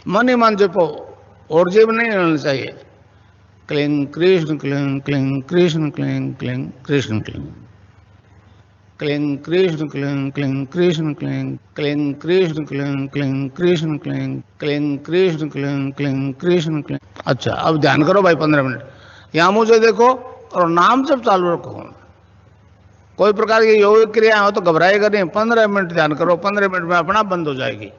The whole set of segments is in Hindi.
मन ही मन जपो, और जेब नहीं रहना चाहिए। Cling Krishna cling cling Krishna cling cling Krishna cling cling Krishna cling cling Krishna cling cling Krishna cling cling Krishna cling cling Krishna cling cling Krishna cling. अच्छा, अब ध्यान करो भाई 15 मिनट। यहां मुझे देखो और नाम जब चालू रखो। कोई प्रकार की योग क्रिया हो तो घबराएगा नहीं। 15 मिनट ध्यान करो, 15 मिनट में अपना बंद हो जाएगी।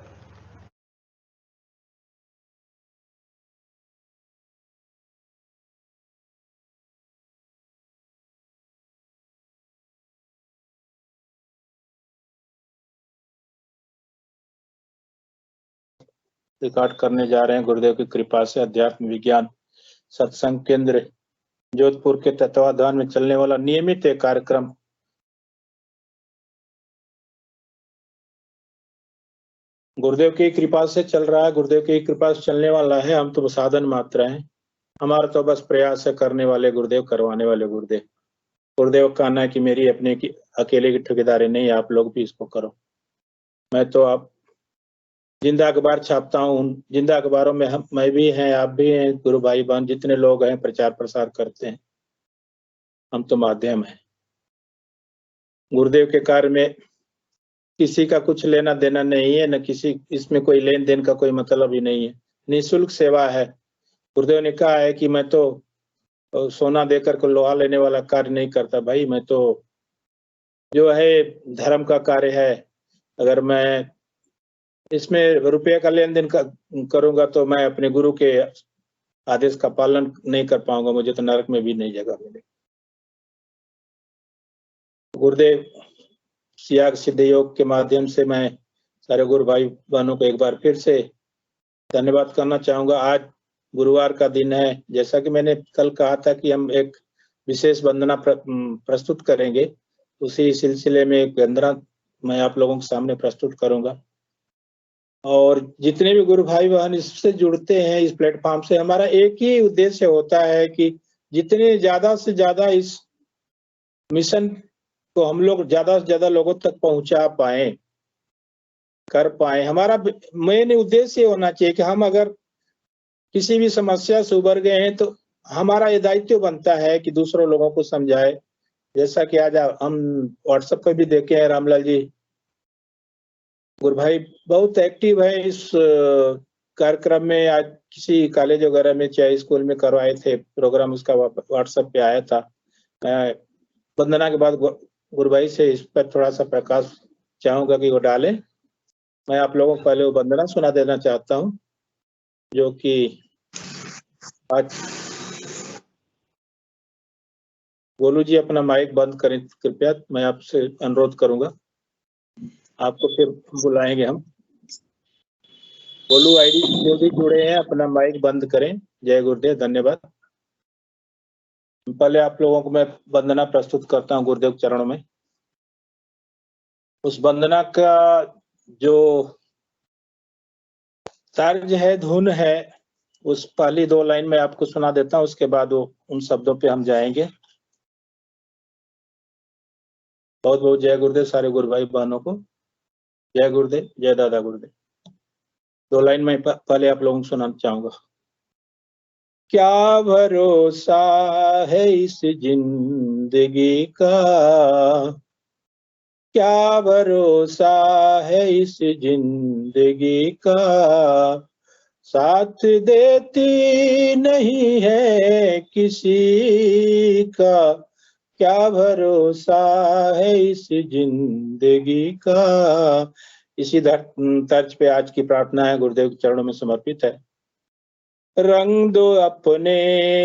रिकॉर्ड करने जा रहे हैं गुरुदेव की कृपा से अध्यात्म विज्ञान सत्संग केंद्र जोधपुर के तत्वाधान में चलने वाला नियमित एक कार्यक्रम गुरुदेव की कृपा से चल रहा है, गुरुदेव की कृपा से चलने वाला है। हम तो साधन मात्र हैं, हमारा तो बस प्रयास है करने वाले गुरुदेव, करवाने वाले गुरुदेव। गुरुदेव का कहना है कि मेरी अपने की अकेले की ठेकेदारी नहीं, आप लोग भी इसको करो। मैं तो आप जिंदा अखबार छापता हूँ, जिंदा अखबारों में हम मैं भी हैं, आप भी हैं, गुरु भाई बहन जितने लोग हैं प्रचार प्रसार करते हैं, हम तो माध्यम हैं। गुरुदेव के कार्य में किसी का कुछ लेना देना नहीं है, न किसी इसमें कोई लेन देन का कोई मतलब ही नहीं है। निःशुल्क सेवा है। गुरुदेव ने कहा है कि मैं तो सोना देकर को लोहा लेने वाला कार्य नहीं करता भाई, मैं तो जो है धर्म का कार्य है। अगर मैं इसमें रुपये का लेन देन करूंगा तो मैं अपने गुरु के आदेश का पालन नहीं कर पाऊंगा, मुझे तो नरक में भी नहीं जगह मिलेगी। गुरुदेव त्याग सिद्ध योग के माध्यम से मैं सारे गुरु भाई बहनों को एक बार फिर से धन्यवाद करना चाहूंगा। आज गुरुवार का दिन है, जैसा कि मैंने कल कहा था कि हम एक विशेष वंदना प्रस्तुत करेंगे, उसी सिलसिले में एक वंदना मैं आप लोगों के सामने प्रस्तुत करूंगा। और जितने भी गुरु भाई बहन इससे जुड़ते हैं, इस प्लेटफॉर्म से, हमारा एक ही उद्देश्य होता है कि जितने ज्यादा से ज्यादा इस मिशन को हम लोग ज्यादा से ज्यादा लोगों तक पहुंचा पाए, कर पाए। हमारा मेन उद्देश्य होना चाहिए कि हम अगर किसी भी समस्या से उबर गए हैं तो हमारा ये दायित्व बनता है कि दूसरों लोगों को समझाए। जैसा कि आज हम व्हाट्सएप पर भी देखे हैं, रामलाल जी गुरु भाई बहुत एक्टिव है इस कार्यक्रम में। आज किसी कॉलेज वगैरह में चाहे स्कूल में करवाए थे प्रोग्राम, उसका व्हाट्सएप पे आया था। मैं वंदना के बाद गुरु भाई से इस पर थोड़ा सा प्रकाश चाहूंगा कि वो डालें। मैं आप लोगों को पहले वो वंदना सुना देना चाहता हूँ, जो कि आज गोलू जी अपना माइक बंद करें कृपया, मैं आपसे अनुरोध करूंगा, आपको फिर बुलाएंगे हम। गोलू आईडी जो भी जुड़े हैं अपना माइक बंद करें। जय गुरुदेव, धन्यवाद। पहले आप लोगों को मैं वंदना प्रस्तुत करता हूँ गुरुदेव चरणों में। उस वंदना का जो तर्ज है, धुन है, उस पहली 2 लाइन में आपको सुना देता हूँ, उसके बाद वो उन शब्दों पे हम जाएंगे। बहुत बहुत जय गुरुदेव सारे गुरु भाई बहनों को। जय गुरुदेव, जय दादा गुरुदेव। 2 लाइन में पहले आप लोगों को सुनाना चाहूंगा। क्या भरोसा है इस जिंदगी का, क्या भरोसा है इस जिंदगी का, साथ देती नहीं है किसी का, क्या भरोसा है इस जिंदगी का। इसी तर्ज पे आज की प्रार्थना है, गुरुदेव के चरणों में समर्पित है। रंग दो अपने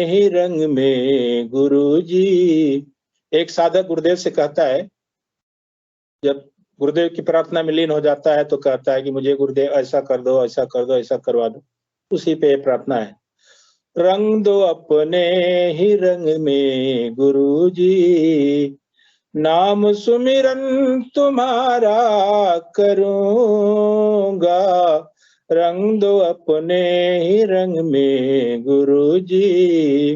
ही रंग में गुरुजी। एक साधक गुरुदेव से कहता है, जब गुरुदेव की प्रार्थना में लीन हो जाता है तो कहता है कि मुझे गुरुदेव ऐसा कर दो, ऐसा कर दो, ऐसा करवा दो। उसी पे प्रार्थना है। रंग दो अपने ही रंग में गुरुजी, नाम सुमिरन तुम्हारा करूंगा। रंग दो अपने ही रंग में गुरुजी,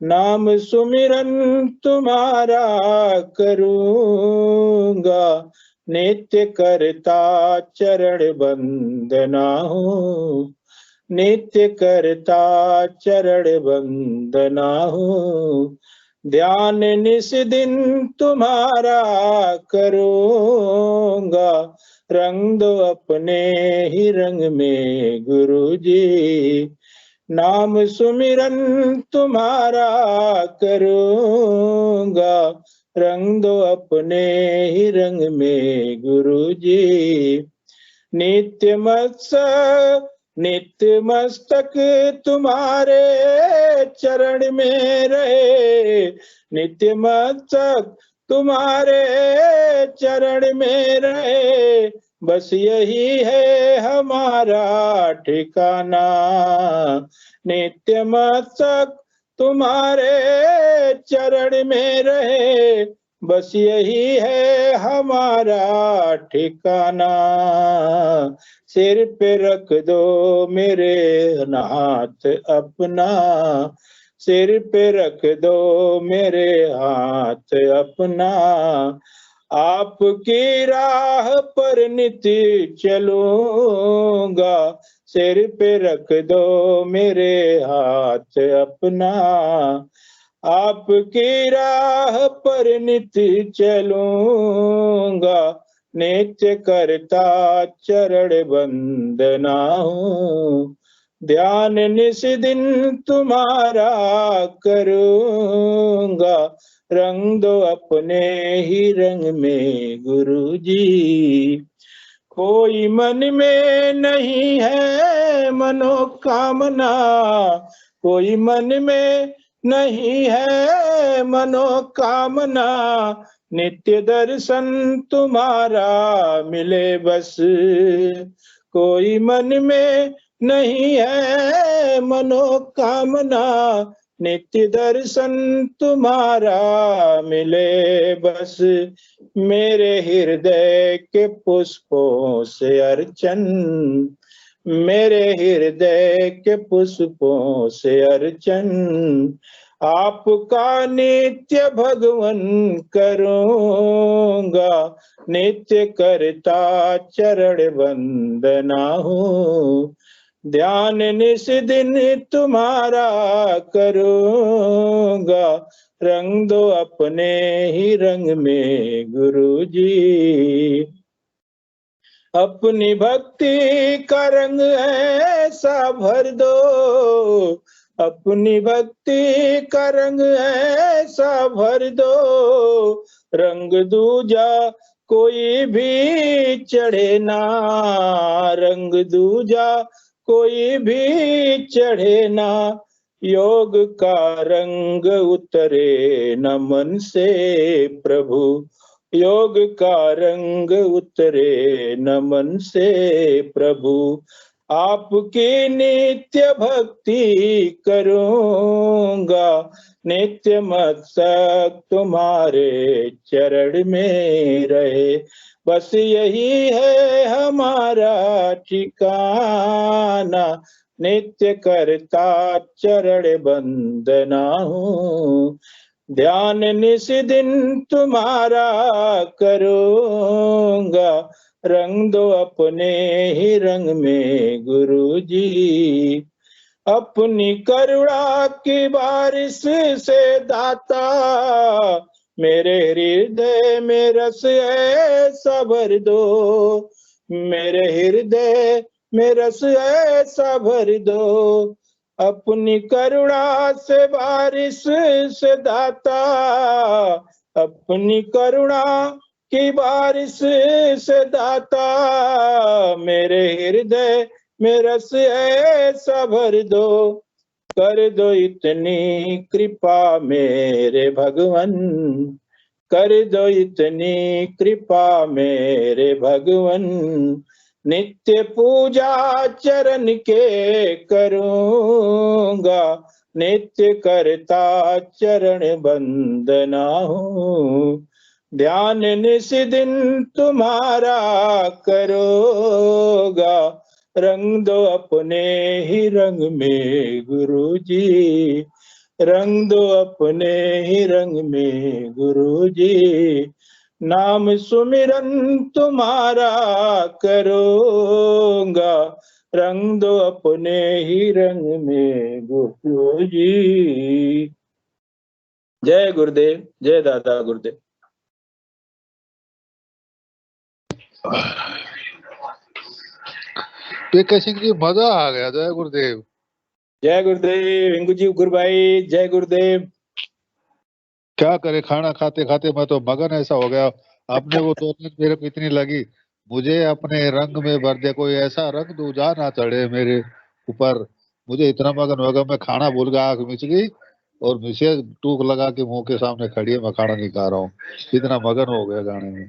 नाम सुमिरन तुम्हारा करूंगा। नित्य करता चरण वंदना हो, नित्य करता चरण वंदना हूँ। ध्यान निस दिन तुम्हारा करूँगा, रंग दो अपने ही रंग में गुरु जी। नाम सुमिरन तुम्हारा करूँगा, रंग दो अपने ही रंग में गुरु जी। नित्य मस्तक तुम्हारे चरण में रहे, नित्य मस्तक तुम्हारे चरण में रहे, बस यही है हमारा ठिकाना। नित्य मस्तक तुम्हारे चरण में रहे, बस यही है हमारा ठिकाना। सिर पे रख दो मेरे हाथ अपना, सिर पे रख दो मेरे हाथ अपना। आपकी राह पर नित्य चलूंगा, सिर पे रख दो मेरे हाथ अपना। आपकी राह पर नित्य चलूंगा, नित्य करता चरण वंदना हूँ। ध्यान निस दिन तुम्हारा करूंगा, रंग दो अपने ही रंग में गुरु जी। कोई मन में नहीं है मनोकामना, कोई मन में नहीं है मनोकामना, नित्य दर्शन तुम्हारा मिले बस। कोई मन में नहीं है मनोकामना, नित्य दर्शन तुम्हारा मिले बस। मेरे हृदय के पुष्पों से अर्चन, मेरे हृदय के पुष्पों से अर्चन, आपका नित्य भगवन करूंगा, नित्य करता चरण वंदना हूँ। ध्यान निस दिन तुम्हारा करूंगा, रंग दो अपने ही रंग में गुरु जी। अपनी भक्ति का रंग ऐसा भर दो, अपनी भक्ति का रंग ऐसा भर दो, रंग दूजा कोई भी चढ़े ना, रंग दूजा कोई भी चढ़े ना। योग का रंग उतरे न मन से प्रभु, योग का रंग उतरे न मन से प्रभु। आपकी नित्य भक्ति करूंगा, नित्य मस्तक तुम्हारे चरण में रहे, बस यही है हमारा ठिकाना। नित्य करता चरण वंदना हूँ। ध्यान निस दिन तुम्हारा करूंगा, रंग दो अपने ही रंग में गुरु जी। अपनी करुणा की बारिश से दाता, मेरे हृदय में रस ऐसा भर दो, मेरे हृदय में रस ऐसा भर दो। अपनी करुणा से बारिश से दाता, अपनी करुणा की बारिश से दाता, मेरे हृदय में रस ऐसा भर दो। कर दो इतनी कृपा मेरे भगवन, कर दो इतनी कृपा मेरे भगवन। नित्य पूजा चरण के करूंगा, नित्य करता चरण वंदना हूँ। ध्यान निस दिन तुम्हारा करूंगा, रंग दो अपने ही रंग में गुरु जी, रंग दो अपने ही रंग में गुरु जी। नाम सुमिरन तुम्हारा करूंगा, रंग दो अपने ही रंग में गुरु जी। जय गुरुदेव, जय दादा गुरुदेव। पीके सिंह जी, मजा आ गया। जय गुरुदेव। जय गुरुदेव रिंकू जी, गुरु भाई, जय गुरुदेव। क्या करे, खाना खाते खाते मैं तो मगन ऐसा हो गया। आपने वो दो दिन मेरे को इतनी लगी, मुझे अपने रंग में भर दे, कोई ऐसा रंग दो जा ना चढ़े मेरे ऊपर। मुझे इतना मगन हो गया, मैं खाना भूल गया, आंख मिच गई और मिसेज टूक लगा के मुंह के सामने खड़ी है, मैं खाना नहीं खा रहा हूँ, इतना मगन हो गया गाने में।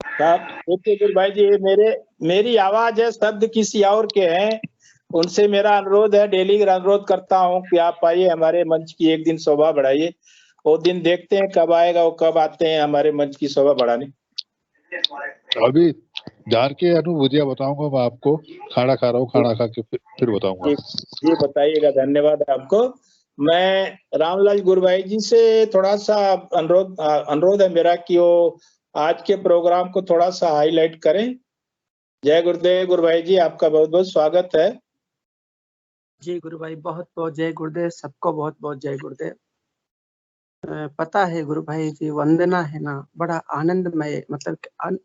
साहब देखिए गुरु भाई जी, मेरी आवाज है, शब्द किसी और के हैं। उनसे मेरा अनुरोध है, डेली अनुरोध करता हूँ कि आप आइए हमारे मंच की एक दिन शोभा बढ़ाइए। वो दिन देखते हैं कब आएगा, वो कब आते हैं हमारे मंच की शोभा बढ़ाने। अभी जान के अनुभूतियां बताऊंगा मैं आपको, खाना खा रहा हूँ, खाना खा के फिर बताऊंगा। जी बताइएगा, धन्यवाद आपको। मैं रामलाल गुरु भाई जी से थोड़ा सा अनुरोध है मेरा कि वो आज के प्रोग्राम को थोड़ा सा हाईलाइट करें। जय गुरुदेव गुरु भाई जी, आपका बहुत बहुत स्वागत है। जी गुरु भाई, बहुत बहुत जय गुरुदेव, सबको बहुत बहुत जय गुरुदेव। पता है गुरु भाई जी, वंदना है ना, बड़ा आनंदमय, मतलब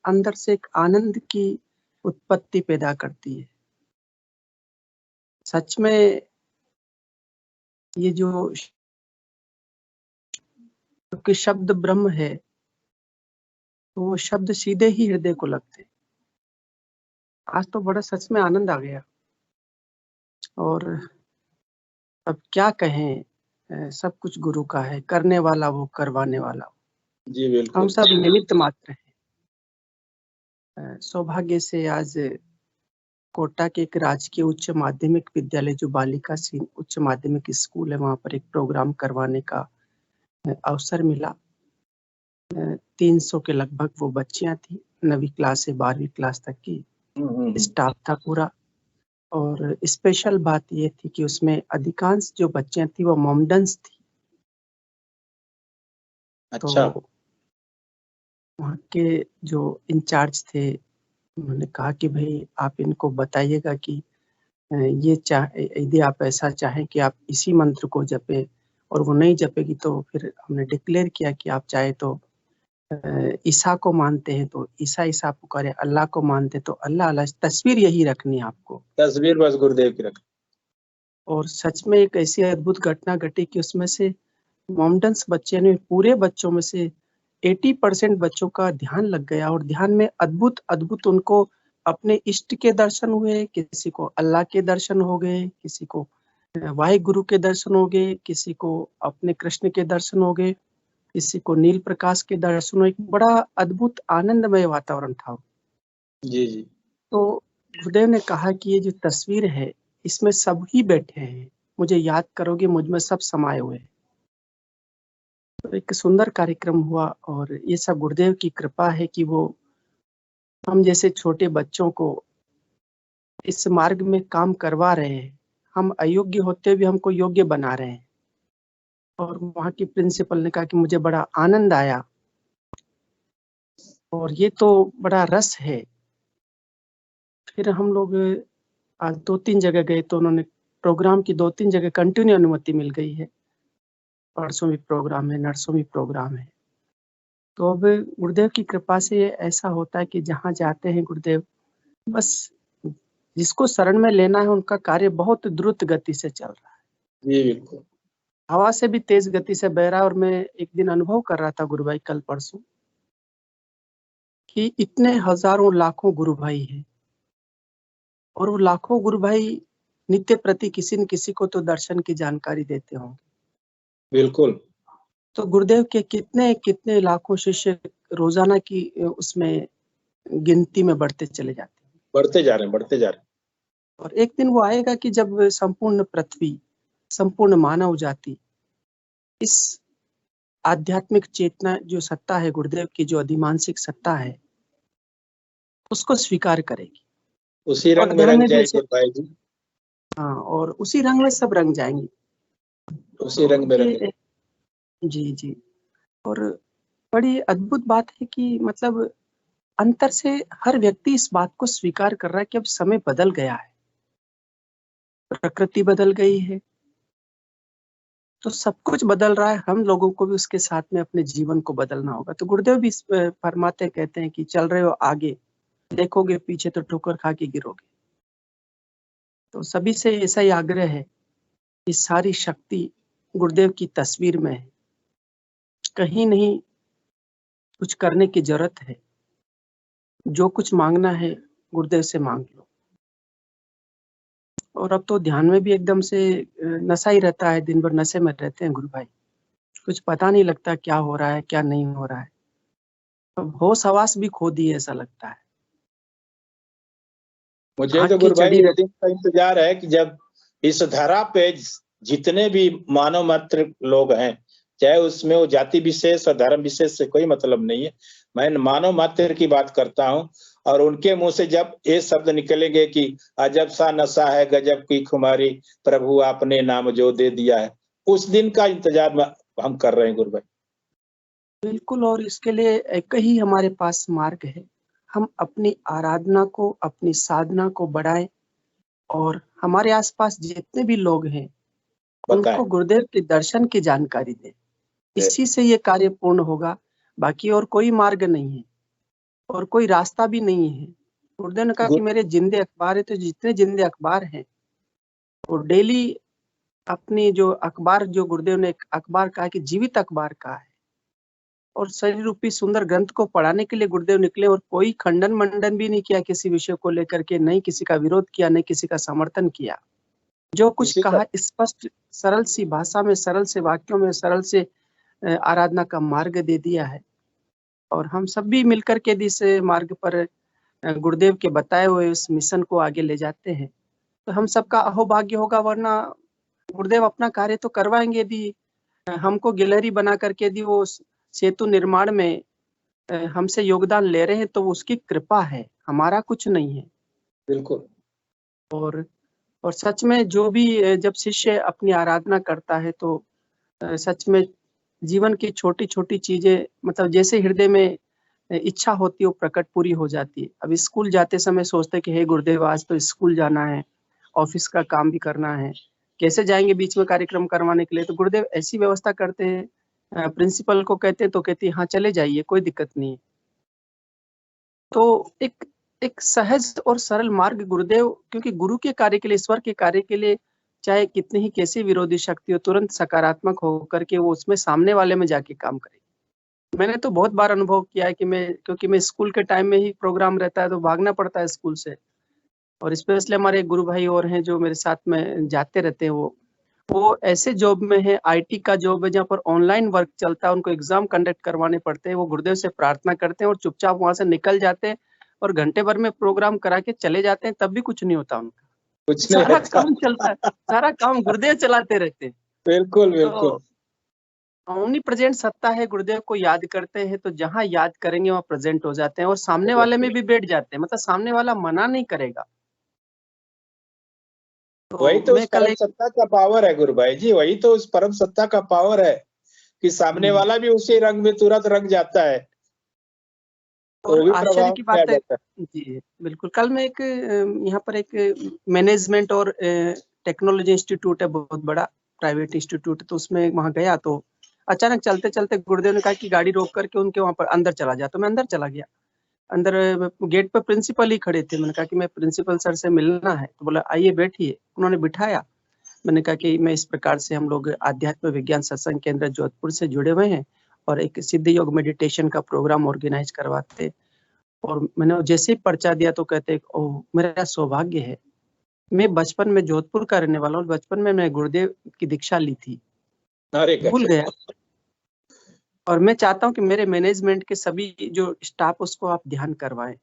अंदर से एक आनंद की उत्पत्ति पैदा करती है। सच में ये जो कि शब्द ब्रह्म है, तो वो शब्द सीधे ही हृदय को लगते। आज तो बड़ा सच में आनंद आ गया। और अब क्या कहें, सब कुछ गुरु का है, करने वाला वो, करवाने वाला वो। जी बिल्कुल। हम सब निमित्त मात्र हैं। सौभाग्य से आज कोटा के एक राजकीय उच्च माध्यमिक विद्यालय, जो बालिका उच्च माध्यमिक स्कूल है, वहां पर एक प्रोग्राम करवाने का अवसर मिला। 300 के लगभग वो बच्चियां थी, 9वीं क्लास से 12वीं क्लास तक की स्टाफ था पूरा। और स्पेशल बात ये थी कि उसमें अधिकांश जो बच्चियां थी वो मोमडन्स थी। अच्छा। तो वहाँ के जो इंचार्ज थे, उन्होंने कहा कि भाई आप इनको बताइएगा कि ये यदि आप ऐसा चाहें कि आप इसी मंत्र को जपे, और वो नहीं जपेगी तो फिर हमने डिक्लेयर किया कि आप चाहे तो ईसा को मानते हैं तो ईसा ईसा पुकारे, अल्लाह को मानते तो अल्लाह अल्लाह, तस्वीर यही रखनी है आपको। तस्वीर बस गुरुदेव की रख। और सच में एक ऐसी अद्भुत घटना घटी कि उसमें से मोमडन्स बच्चे ने, पूरे बच्चों में से 80% बच्चों का ध्यान लग गया, और ध्यान में अद्भुत अद्भुत उनको अपने इष्ट के दर्शन हुए, किसी को अल्लाह के दर्शन हो गए, किसी को वाहे गुरु के दर्शन हो गए, किसी को अपने कृष्ण के दर्शन हो गए, किसी को नील प्रकाश के दर्शन हो। एक बड़ा अद्भुत आनंदमय वातावरण था। जी जी। तो गुरुदेव ने कहा कि ये जो तस्वीर है, इसमें सब ही बैठे हैं, मुझे याद करोगे, मुझ में सब समाये हुए हैं। तो एक सुंदर कार्यक्रम हुआ, और ये सब गुरुदेव की कृपा है कि वो हम जैसे छोटे बच्चों को इस मार्ग में काम करवा रहे हैं। हम अयोग्य होते हुए हमको योग्य बना रहे हैं। और वहाँ की प्रिंसिपल ने कहा कि मुझे बड़ा आनंद आया, और ये तो बड़ा रस है। फिर हम लोग आज 2-3 जगह गए, तो उन्होंने प्रोग्राम की 2-3 जगह कंटिन्यू अनुमति मिल गई है। परसों भी प्रोग्राम है, नरसों भी प्रोग्राम है। तो अब गुरुदेव की कृपा से ऐसा होता है कि जहाँ जाते हैं गुरुदेव, बस जिसको शरण में लेना है उनका कार्य बहुत द्रुत गति से चल रहा है। जी बिल्कुल। हवा से भी तेज गति से बह रहा है। और मैं एक दिन अनुभव कर रहा था गुरु भाई, कल परसों, कि इतने हजारों लाखों गुरु भाई हैं, और वो लाखों गुरु भाई नित्य प्रति किसी न किसी को तो दर्शन की जानकारी देते होंगे। बिल्कुल। तो गुरुदेव के कितने कितने लाखों शिष्य रोजाना की उसमें गिनती में बढ़ते चले जाते हैं। बढ़ते जा रहे हैं, बढ़ते जा रहे हैं। और एक दिन वो आएगा कि जब संपूर्ण पृथ्वी, संपूर्ण मानव जाति इस आध्यात्मिक चेतना, जो सत्ता है गुरुदेव की, जो अधिमानसिक सत्ता है, उसको स्वीकार करेगी। उसी और रंग में धर्म रंग में भी जाए उसे, गुरु भाई जी। हाँ, और उसी रंग में सब रंग जाएंगे। उसी तो रंग में रंग। ये, जी जी। और बड़ी अद्भुत बात है कि मतलब अंतर से हर व्यक्ति इस बात को स्वीकार कर रहा है कि अब समय बदल गया है। प्रकृति बदल गई है, तो सब कुछ बदल रहा है। हम लोगों को भी उसके साथ में अपने जीवन को बदलना होगा। तो गुरुदेव भी फरमाते कहते हैं कि चल रहे हो आगे, देखोगे पीछे तो ठोकर खा के गिरोगे। तो सभी से ऐसा ही आग्रह है कि सारी शक्ति गुरुदेव की तस्वीर में है, कहीं नहीं कुछ करने की जरूरत है। जो कुछ मांगना है गुरुदेव से मांग लो। और अब तो ध्यान में भी एकदम से नशा ही रहता है, दिन भर नशे में रहते हैं गुरु भाई, कुछ पता नहीं लगता क्या हो रहा है क्या नहीं हो रहा है। अब होश हवास भी खो दिए ऐसा लगता है। मुझे तो गुरु भाई वो दिन का इंतजार है कि जब इस धरा पे जितने भी मानव मात्र लोग हैं, चाहे उसमें वो जाति विशेष और धर्म विशेष से कोई मतलब नहीं है, मैं मानव मात्र की बात करता हूँ, और उनके मुंह से जब ये शब्द निकलेंगे कि अजब सा नशा है गजब की खुमारी, प्रभु आपने नाम जो दे दिया है, उस दिन का इंतजार हम कर रहे हैं गुरु भाई। बिल्कुल, और इसके लिए एक ही हमारे पास मार्ग है। हम अपनी आराधना को, अपनी साधना को बढ़ाएं और हमारे आसपास जितने भी लोग हैं उनको गुरुदेव के दर्शन की जानकारी दें। इसी से ये कार्य पूर्ण होगा, बाकी और कोई मार्ग नहीं है और कोई रास्ता भी नहीं है। गुरुदेव ने कहा कि मेरे जिंदे अखबार है, तो जितने जिंदे अखबार हैं वो डेली अपनी जो अखबार, जो गुरुदेव ने एक अखबार कहा कि जीवित अखबार कहा है, और शरीर रूपी सुंदर ग्रंथ को पढ़ाने के लिए गुरुदेव निकले और कोई खंडन मंडन भी नहीं किया किसी विषय को लेकर के, नहीं किसी का विरोध किया, नहीं किसी का समर्थन किया। जो कुछ कहा स्पष्ट सरल सी भाषा में, सरल से वाक्यों में, सरल से आराधना का मार्ग दे दिया है। और हम सब भी मिलकर के इस मार्ग पर गुरुदेव के बताए हुए उस मिशन को आगे ले जाते हैं, तो हम सबका अहोभाग्य होगा। वरना गुरुदेव अपना कार्य तो करवाएंगे, यदि हमको गिलहरी बना करके यदि वो सेतु निर्माण में हमसे योगदान ले रहे हैं तो उसकी कृपा है, हमारा कुछ नहीं है। बिल्कुल। और सच में जो भी जब शिष्य अपनी आराधना करता है तो सच में जीवन की छोटी छोटी चीजें, मतलब जैसे हृदय में इच्छा होती है वो प्रकट पूरी हो जाती है। अब स्कूल जाते समय सोचते कि हे गुरुदेव आज तो स्कूल जाना है, ऑफिस का काम भी करना है, कैसे जाएंगे बीच में कार्यक्रम करवाने के लिए। तो गुरुदेव ऐसी व्यवस्था करते हैं, प्रिंसिपल को कहते हैं तो कहती है हाँ चले जाइए, कोई दिक्कत नहीं है। तो एक सहज और सरल मार्ग गुरुदेव, क्योंकि गुरु के कार्य के लिए, ईश्वर के कार्य के लिए चाहे कितनी ही कैसी विरोधी शक्ति हो, तुरंत सकारात्मक होकर के वो उसमें सामने वाले में जाके काम करे। मैंने तो बहुत बार अनुभव किया है कि क्योंकि मैं स्कूल के टाइम में ही प्रोग्राम रहता है तो भागना पड़ता है स्कूल से, और स्पेशली हमारे गुरु भाई और हैं जो मेरे साथ में जाते रहते हैं, वो ऐसे जॉब में है, आईटी का जॉब है जहाँ पर ऑनलाइन वर्क चलता है, उनको एग्जाम कंडक्ट करवाने पड़ते हैं। वो गुरुदेव से प्रार्थना करते हैं और चुपचाप वहां से निकल जाते हैं और घंटे भर में प्रोग्राम करा के चले जाते हैं, तब भी कुछ नहीं होता उनका, कुछ नहीं सारा काम चलता है, सारा काम गुरुदेव चलाते रहते हैं। बिल्कुल बिल्कुल। तो ओमनी प्रेजेंट सत्ता है, गुरुदेव को याद करते हैं तो जहाँ याद करेंगे वहाँ प्रेजेंट हो जाते हैं और सामने वाले में भी बैठ जाते हैं, मतलब सामने वाला मना नहीं करेगा। तो वही तो उस परम सत्ता का पावर है गुरु भाई जी, वही तो उस परम सत्ता का पावर है कि सामने वाला भी उसी रंग में तुरंत रंग जाता है। और आश्चर्य की बात है जी, बिल्कुल। कल मैं एक यहाँ पर एक मैनेजमेंट और टेक्नोलॉजी इंस्टीट्यूट है, बहुत बड़ा प्राइवेट इंस्टीट्यूट, तो उसमें वहाँ गया तो अचानक चलते चलते गुरुदेव ने कहा कि गाड़ी रोक करके उनके वहाँ पर अंदर चला जा, तो मैं अंदर चला गया। अंदर गेट पर प्रिंसिपल ही खड़े थे। मैंने कहा कि मैं प्रिंसिपल सर से मिलना है, तो बोला आइए बैठिए। उन्होंने बिठाया। मैंने कहा कि मैं इस प्रकार से, हम लोग आध्यात्म विज्ञान सत्संग केंद्र जोधपुर से जुड़े हुए हैं और एक सिद्ध योग मेडिटेशन का प्रोग्राम ऑर्गेनाइज करवाते। और मैंने जैसे ही पर्चा दिया तो कहते ओह मेरा सौभाग्य है, मैं बचपन में जोधपुर का रहने वाला हूँ, बचपन में मैं गुरुदेव की दीक्षा ली थी, भूल गया। और मैं चाहता हूँ कि मेरे मैनेजमेंट के सभी जो स्टाफ उसको आप ध्यान करवाएं।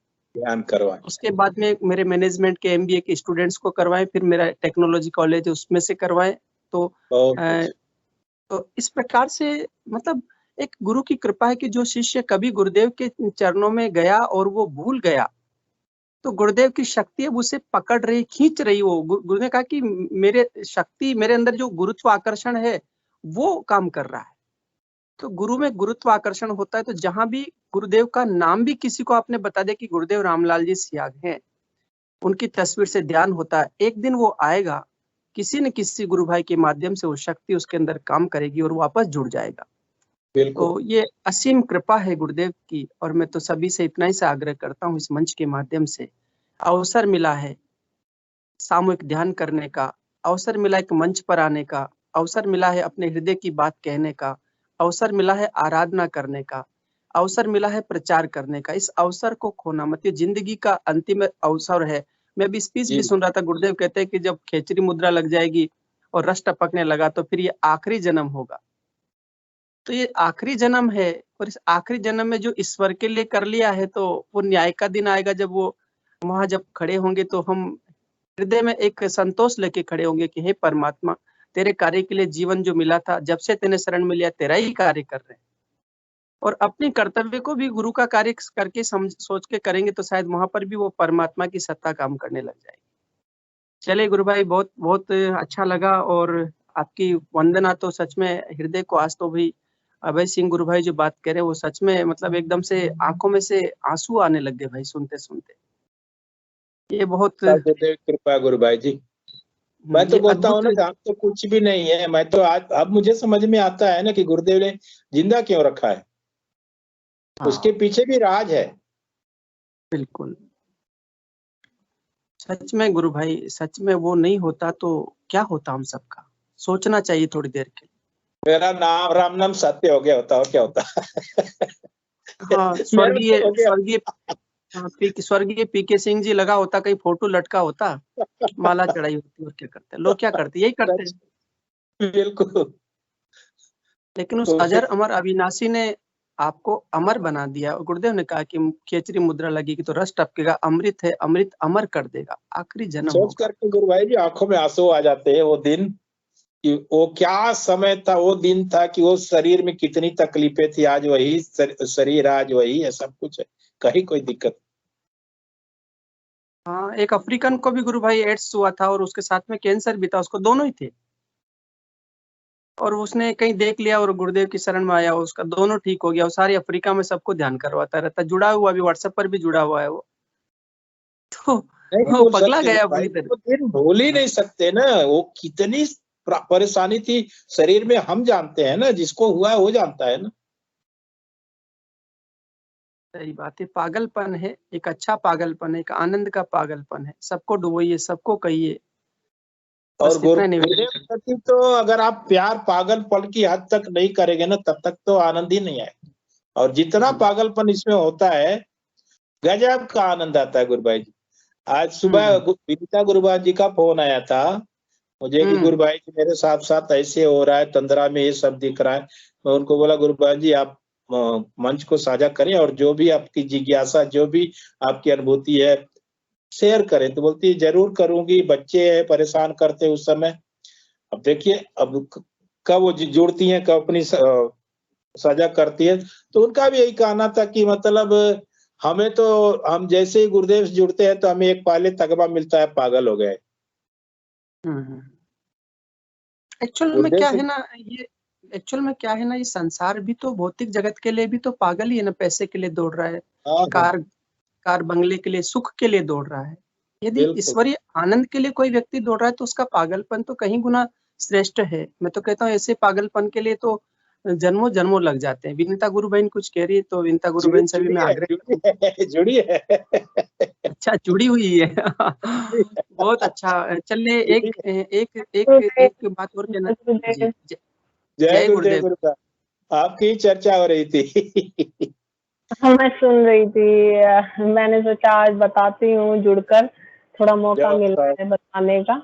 उसके बाद में मेरे मैनेजमेंट के एमबीए के स्टूडेंट्स को करवाएं, फिर मेरा टेक्नोलॉजी कॉलेज है उसमें से करवाएं। तो इस प्रकार से मतलब एक गुरु की कृपा है कि जो शिष्य कभी गुरुदेव के चरणों में गया और वो भूल गया, तो गुरुदेव की शक्ति अब उसे पकड़ रही, खींच रही। वो गुरु ने कहा कि मेरे शक्ति, मेरे अंदर जो गुरुत्व आकर्षण है वो काम कर रहा है। तो गुरु में गुरुत्व आकर्षण होता है, तो जहां भी गुरुदेव का नाम भी किसी को आपने बता दिया कि गुरुदेव रामलाल जी सियाग हैं, उनकी तस्वीर से ध्यान होता है, एक दिन वो आएगा किसी न किसी गुरु भाई के माध्यम से वो शक्ति उसके अंदर काम करेगी और वापस जुड़ जाएगा। बिल्कुल तो ये असीम कृपा है गुरुदेव की, और मैं तो सभी से इतना ही सा आग्रह करता हूँ, इस मंच के माध्यम से अवसर मिला है सामूहिक ध्यान करने का, अवसर मिला एक मंच पर आने का, अवसर मिला है अपने हृदय की बात कहने का, अवसर मिला है आराधना करने का, अवसर मिला है प्रचार करने का। इस अवसर को खोना मत, ये जिंदगी का अंतिम अवसर है। मैं अभी स्पीच जी भी सुन रहा था, गुरुदेव कहते हैं कि जब खेचरी मुद्रा लग जाएगी और रस टपकने लगा तो फिर ये आखिरी जन्म होगा। तो ये आखिरी जन्म है, और इस आखिरी जन्म में जो ईश्वर के लिए कर लिया है, तो वो न्याय का दिन आएगा जब वो वहां जब खड़े होंगे तो हम हृदय में एक संतोष लेके खड़े होंगे कि हे परमात्मा, तेरे कार्य के लिए जीवन जो मिला था, जब से तेने शरण में लिया तेरा ही कार्य कर रहे हैं। और अपने कर्तव्य को भी गुरु का कार्य करके सोच के करेंगे तो शायद वहां पर भी वो परमात्मा की सत्ता काम करने लग जाएगी। चलिए गुरु भाई, बहुत बहुत अच्छा लगा, और आपकी वंदना तो सच में हृदय को, आज तो भी अभय सिंह गुरु भाई जो बात कह रहे हैं वो सच में मतलब एकदम से आंखों में से आंसू आने लग गए भाई, सुनते सुनते। ये बहुत गुरुदेव कृपा गुरु भाई जी। मैं तो ये बोलता हूँ अद्भुत। ना, हम तो कुछ भी नहीं है। मैं तो आज अब मुझे समझ में आता है ना कि गुरुदेव ने जिंदा क्यों रखा है। उसके हाँ पीछे भी राज है। बिल्कुल, सच में गुरु भाई, सच में वो नहीं होता तो क्या होता हम सबका, सोचना चाहिए थोड़ी देर के लिए। मेरा नाम राम नाम सत्य हो गया होता, और क्या होता। हाँ, मेरा स्वर्गीय तो हो गया। स्वर्गीय हाँ, स्वर्गीय पीके सिंह जी लगा होता, कहीं फोटो लटका होता, माला चढ़ाई होती, और क्या करते लोग, क्या करते, यही करते हैं। बिल्कुल। लेकिन उस तो अजर अमर अविनाशी ने आपको अमर बना दिया, और गुरुदेव ने कहा कि खेचरी मुद्रा लगेगी तो रस टपकेगा, अमृत है, अमृत अमर कर देगा, आखिरी जन्म सोच होगा। करके गुरु भाई जी आंखों में आंसू आ जाते हैं। वो दिन कि वो क्या समय था, वो दिन था कि वो शरीर में कितनी तकलीफें थी, आज वही शरीर, आज वही है, सब कुछ है, कहीं कोई दिक्कत। हाँ, एक अफ्रीकन को भी गुरु भाई एड्स हुआ था, और उसके साथ में कैंसर भी था, उसको दोनों ही थे, और उसने कहीं देख लिया और गुरुदेव की शरण में आया, उसका दोनों ठीक हो गया। वो सारी अफ्रीका में सबको ध्यान करवाता रहता, जुड़ा हुआ, अभी व्हाट्सएप पर भी जुड़ा हुआ है वो। तो नहीं वो भूल पगला सकते गया गुरु भाई, बुरी तरह। वो दिन भूल ही नहीं सकते ना। वो कितनी परेशानी थी शरीर में, हम जानते हैं ना, जिसको हुआ है वो जानता है ना। सही बात है, पागलपन है, एक अच्छा पागलपन है, एक आनंद का पागलपन है। सबको डुबोइए, सबको कहिए, और बस इतना गुरुदेव निवेदन के कर। प्रति तो अगर आप प्यार पागलपन की हद तक नहीं करेंगे ना, तब तक तो आनंद ही नहीं आएगा। और जितना पागलपन इसमें होता है, गजब का आनंद आता है गुरु भाई जी। आज सुबह विनीता गुरु भाई जी का फोन आया था मुझे कि गुरु भाई जी मेरे साथ साथ ऐसे हो रहा है, तंद्रा में ये सब दिख रहा है। मैं उनको बोला गुरु भाई जी आप मंच को साझा करें, और जो भी आपकी जिज्ञासा, जो भी आपकी अनुभूति है शेयर करें। तो बोलती है जरूर करूंगी, बच्चे हैं परेशान करते उस समय। अब देखिए, अब कब वो जुड़ती हैं, कब अपनी साझा करती है। तो उनका भी यही कहना था कि मतलब हमें तो, हम जैसे ही गुरुदेव से जुड़ते हैं तो हमें एक पहले तगमा मिलता है, पागल हो गए। एक्चुअल में गुरुदेव क्या से है ना, ये एक्चुअल में क्या है ना, ये संसार भी तो भौतिक जगत के लिए भी तो पागल ही है ना, पैसे के लिए दौड़ रहा है, हाँ हाँ, कार कार बंगले के लिए, सुख के लिए दौड़ रहा है। यदि बिल्कुल। ईश्वरीय आनंद के लिए कोई व्यक्ति दौड़ रहा है तो उसका पागलपन तो कहीं गुना श्रेष्ठ है। मैं तो कहता हूँ ऐसे पागलपन के लिए तो जन्मों जन्मों लग जाते हैं। विनीता गुरु बहन कुछ कह रही है, तो विनीता गुरु जुड़ी बहन से भी जुड़ी मैं है, आग्रह जुड़ी करूँ। है, जुड़ी है। अच्छा, जुड़ी हुई है। बहुत अच्छा। चलिए जुड़ी एक है। एक एक गुरुदेव एक बात और कहना जी। गुरुदेव जय जय गुरुदेव गुरुदेव। गुरु का। आपकी ही चर्चा हो रही थी। हाँ, मैं सुन रही थी। मैंने सोचा आज बताती हूँ जुड़कर, थोड़ा मौका मिल जय रहा है बताने का।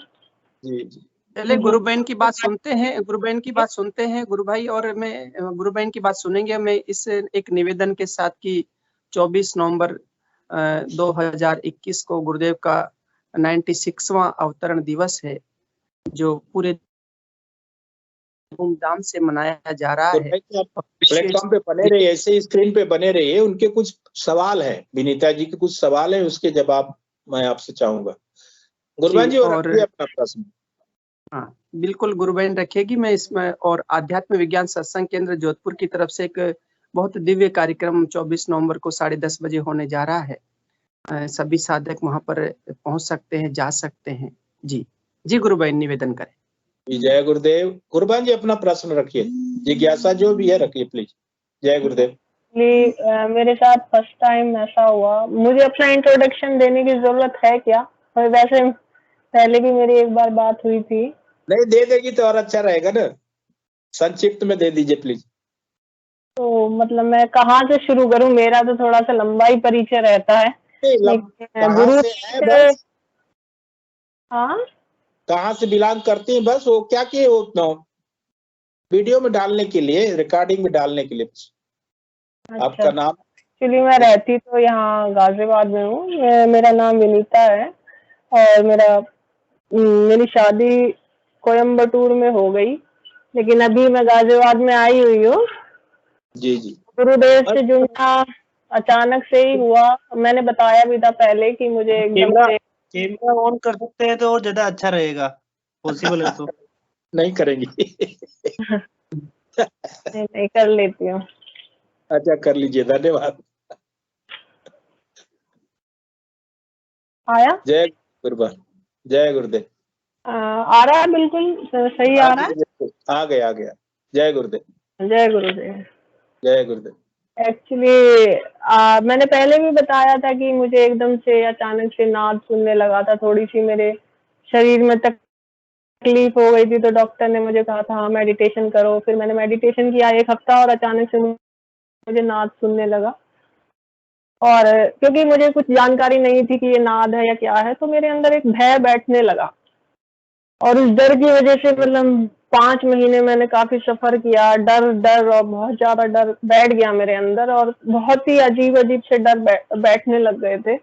जी जी। चले गुरु बहन की बात सुनते हैं, गुरु बहन की बात सुनते हैं गुरु भाई, और मैं गुरु बहन की बात सुनेंगे। मैं इस एक निवेदन के साथ कि 24 नवंबर 2021 को गुरुदेव का 96वां अवतरण दिवस है, जो पूरे धूमधाम से मनाया जा रहा गुरु है। भाई जी, आप और विशेष प्लेटफॉर्म पे बने रहिए, ऐसे ही स्क्रीन पे बने रहिए। उनके कुछ सवाल हैं, विनीता जी के कुछ सवाल हैं, उसके जवाब मैं आपसे चाहूंगा। गुरुभान जी, जी, और और रखिए अपना प्रश्न। हाँ बिल्कुल गुरु बहन रखेगी। मैं इसमें और आध्यात्म विज्ञान सत्संग केंद्र जोधपुर की तरफ से एक बहुत दिव्य कार्यक्रम 24 नवंबर को 10:30 बजे होने जा रहा है। सभी साधक वहां पर पहुंच सकते हैं, जा सकते हैं। जी जी गुरु भाई, निवेदन करें। जय गुरुदेव। कुर्बान जी अपना प्रश्न रखिए, जिज्ञासा जो भी है रखिए प्लीज। जय गुरुदेव। मेरे साथ फर्स्ट टाइम ऐसा हुआ, मुझे अपना इंट्रोडक्शन देने की जरूरत है क्या? और वैसे पहले भी मेरी एक बार बात हुई थी। नहीं दे देगी तो और अच्छा रहेगा ना, संक्षिप्त में दे दीजिए प्लीज। तो मतलब मैं कहाँ से शुरू करूं? मेरा तो थोड़ा सा लंबा ही परिचय रहता है। कहाँ गुरु से है बस, हाँ, कहाँ से बिलोंग करती हैं बस, वो क्या किए वो वीडियो में डालने के लिए, रिकॉर्डिंग में डालने के लिए। अच्छा। आपका नाम? एक्चुअली मैं रहती तो यहाँ गाजियाबाद में हूँ। मेरा नाम विनीता है और मेरी शादी कोयम्बटूर में हो गई, लेकिन अभी मैं गाजियाबाद में आई हुई हूँ। जी जी। गुरुदेव से जुड़ना अचानक से ही हुआ। मैंने बताया भी था पहले कि मुझे एकदम से कैमरा ऑन कर सकते हैं तो और ज्यादा अच्छा रहेगा, पॉसिबल है तो। नहीं करेंगी? नहीं कर लेती हूँ। अच्छा कर लीजिए, धन्यवाद। आया? जय गुरुदेव। जय गुरुदेव। आ रहा है, बिल्कुल सही आ रहा है। आ गया। जय गुरुदेव। जय गुरुदेव। जय गुरुदेव। एक्चुअली मैंने पहले भी बताया था कि मुझे एकदम से अचानक से नाद सुनने लगा था, थोड़ी सी मेरे शरीर में तकलीफ हो गई थी, तो डॉक्टर ने मुझे कहा था हाँ मेडिटेशन करो। फिर मैंने मेडिटेशन किया 1 हफ्ता और अचानक से मुझे नाद सुनने लगा। और क्योंकि मुझे कुछ जानकारी नहीं थी कि ये नाद है या क्या है, तो मेरे अंदर एक भय बैठने लगा और उस डर की वजह से मतलब 5 महीने मैंने काफी सफर किया। डर और बहुत ज्यादा डर बैठ गया मेरे अंदर और बहुत ही अजीब से डर बैठने लग गए थे।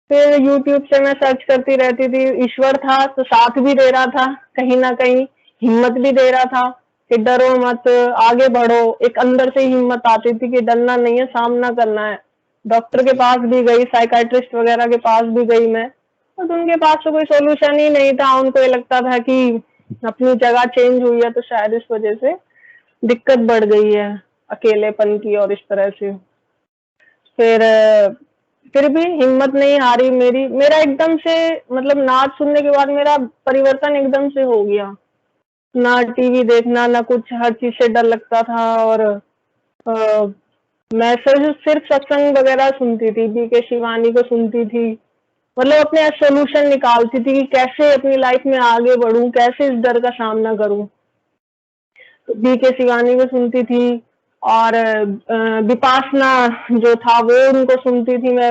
फिर YouTube से मैं सर्च करती रहती थी। ईश्वर था तो साथ भी दे रहा था, कहीं ना कहीं हिम्मत भी दे रहा था कि डरो मत, आगे बढ़ो। एक अंदर से हिम्मत आती थी कि डरना नहीं है, सामना करना है। डॉक्टर के पास भी गई, साइकाइट्रिस्ट वगैरह के पास भी गई मैं, और उनके पास तो कोई सोल्यूशन ही नहीं था। उनको ये लगता था कि अपनी जगह चेंज हुई है तो शायद इस वजह से दिक्कत बढ़ गई है, अकेलेपन की और इस तरह से। फिर भी हिम्मत नहीं हारी मेरा एकदम से मतलब नाद सुनने के बाद मेरा परिवर्तन एकदम से हो गया। ना टीवी देखना ना कुछ, हर चीज से डर लगता था। और मैं सिर्फ सत्संग वगैरह सुनती थी, बीके शिवानी को सुनती थी, मतलब अपने सोल्यूशन निकालती थी कि कैसे अपनी लाइफ में आगे बढ़ूं, कैसे इस डर का सामना करूं। तो बीके शिवानी को सुनती थी और विपासना जो था वो उनको सुनती थी मैं।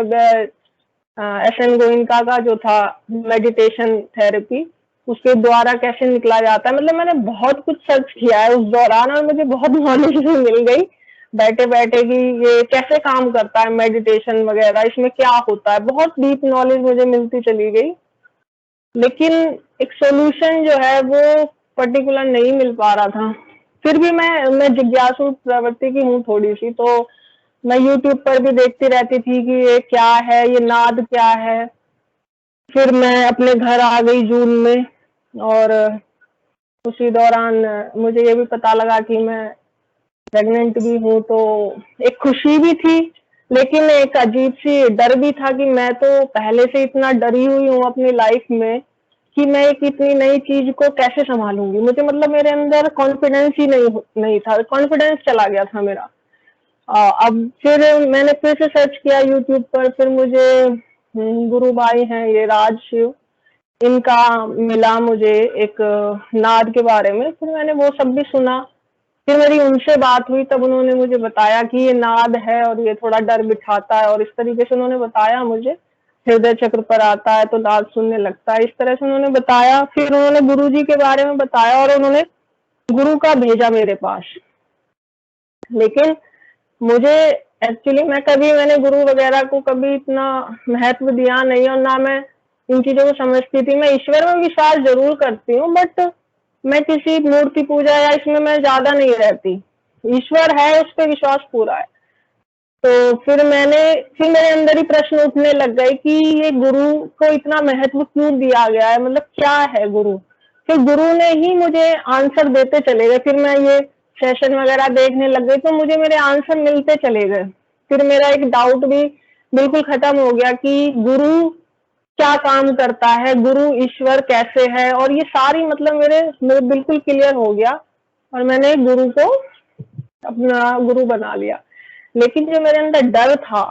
SN गोइंका का जो था मेडिटेशन थेरेपी, उसके द्वारा कैसे निकला जाता है, मतलब मैंने बहुत कुछ सर्च किया है उस दौरान और मुझे बहुत नॉलेज भी मिल गई बैठे बैठे कि ये कैसे काम करता है मेडिटेशन वगैरह, इसमें क्या होता है। बहुत डीप नॉलेज मुझे मिलती चली गई, लेकिन एक सोल्यूशन जो है वो पर्टिकुलर नहीं मिल पा रहा था। फिर भी मैं जिज्ञासु प्रवृत्ति की हूँ थोड़ी सी, तो मैं YouTube पर भी देखती रहती थी कि ये क्या है, ये नाद क्या है। फिर मैं अपने घर आ गई जून में और उसी दौरान मुझे ये भी पता लगा कि मैं प्रेग्नेंट भी हूँ। तो एक खुशी भी थी, लेकिन एक अजीब सी डर भी था कि मैं तो पहले से इतना डरी हुई हूँ अपनी लाइफ में कि मैं एक इतनी नई चीज को कैसे संभालूंगी। मुझे मतलब मेरे अंदर कॉन्फिडेंस ही नहीं था, कॉन्फिडेंस चला गया था मेरा। अब फिर मैंने फिर से सर्च किया YouTube पर, फिर मुझे गुरु भाई हैं ये राज शिव, इनका मिला मुझे एक नाद के बारे में। फिर मैंने वो सब भी सुना। फिर मेरी उनसे बात हुई, तब उन्होंने मुझे बताया कि ये नाद है और ये थोड़ा डर बिठाता है, और इस तरीके से उन्होंने बताया मुझे। हृदय चक्र पर आता है तो नाद सुनने लगता है, इस तरह से उन्होंने बताया। फिर उन्होंने गुरु जी के बारे में बताया और उन्होंने गुरु का भेजा मेरे पास। लेकिन मुझे एक्चुअली मैंने गुरु वगैरह को कभी इतना महत्व दिया नहीं और ना मैं इन चीजों को समझती थी। मैं ईश्वर में विश्वास जरूर करती हूँ, बट मैं किसी मूर्ति पूजा या इसमें मैं ज्यादा नहीं रहती। ईश्वर है, उस पर विश्वास पूरा है। तो फिर मेरे अंदर ही प्रश्न उठने लग गए कि ये गुरु को इतना महत्व क्यों दिया गया है, मतलब क्या है गुरु। फिर गुरु ने ही मुझे आंसर देते चले गए। फिर मैं ये सेशन वगैरह देखने लग गई तो मुझे मेरे आंसर मिलते चले गए। फिर मेरा एक डाउट भी बिल्कुल खत्म हो गया कि गुरु क्या काम करता है, गुरु ईश्वर कैसे है, और ये सारी मतलब मेरे बिल्कुल क्लियर हो गया और मैंने गुरु को अपना गुरु बना लिया। लेकिन जो मेरे अंदर डर था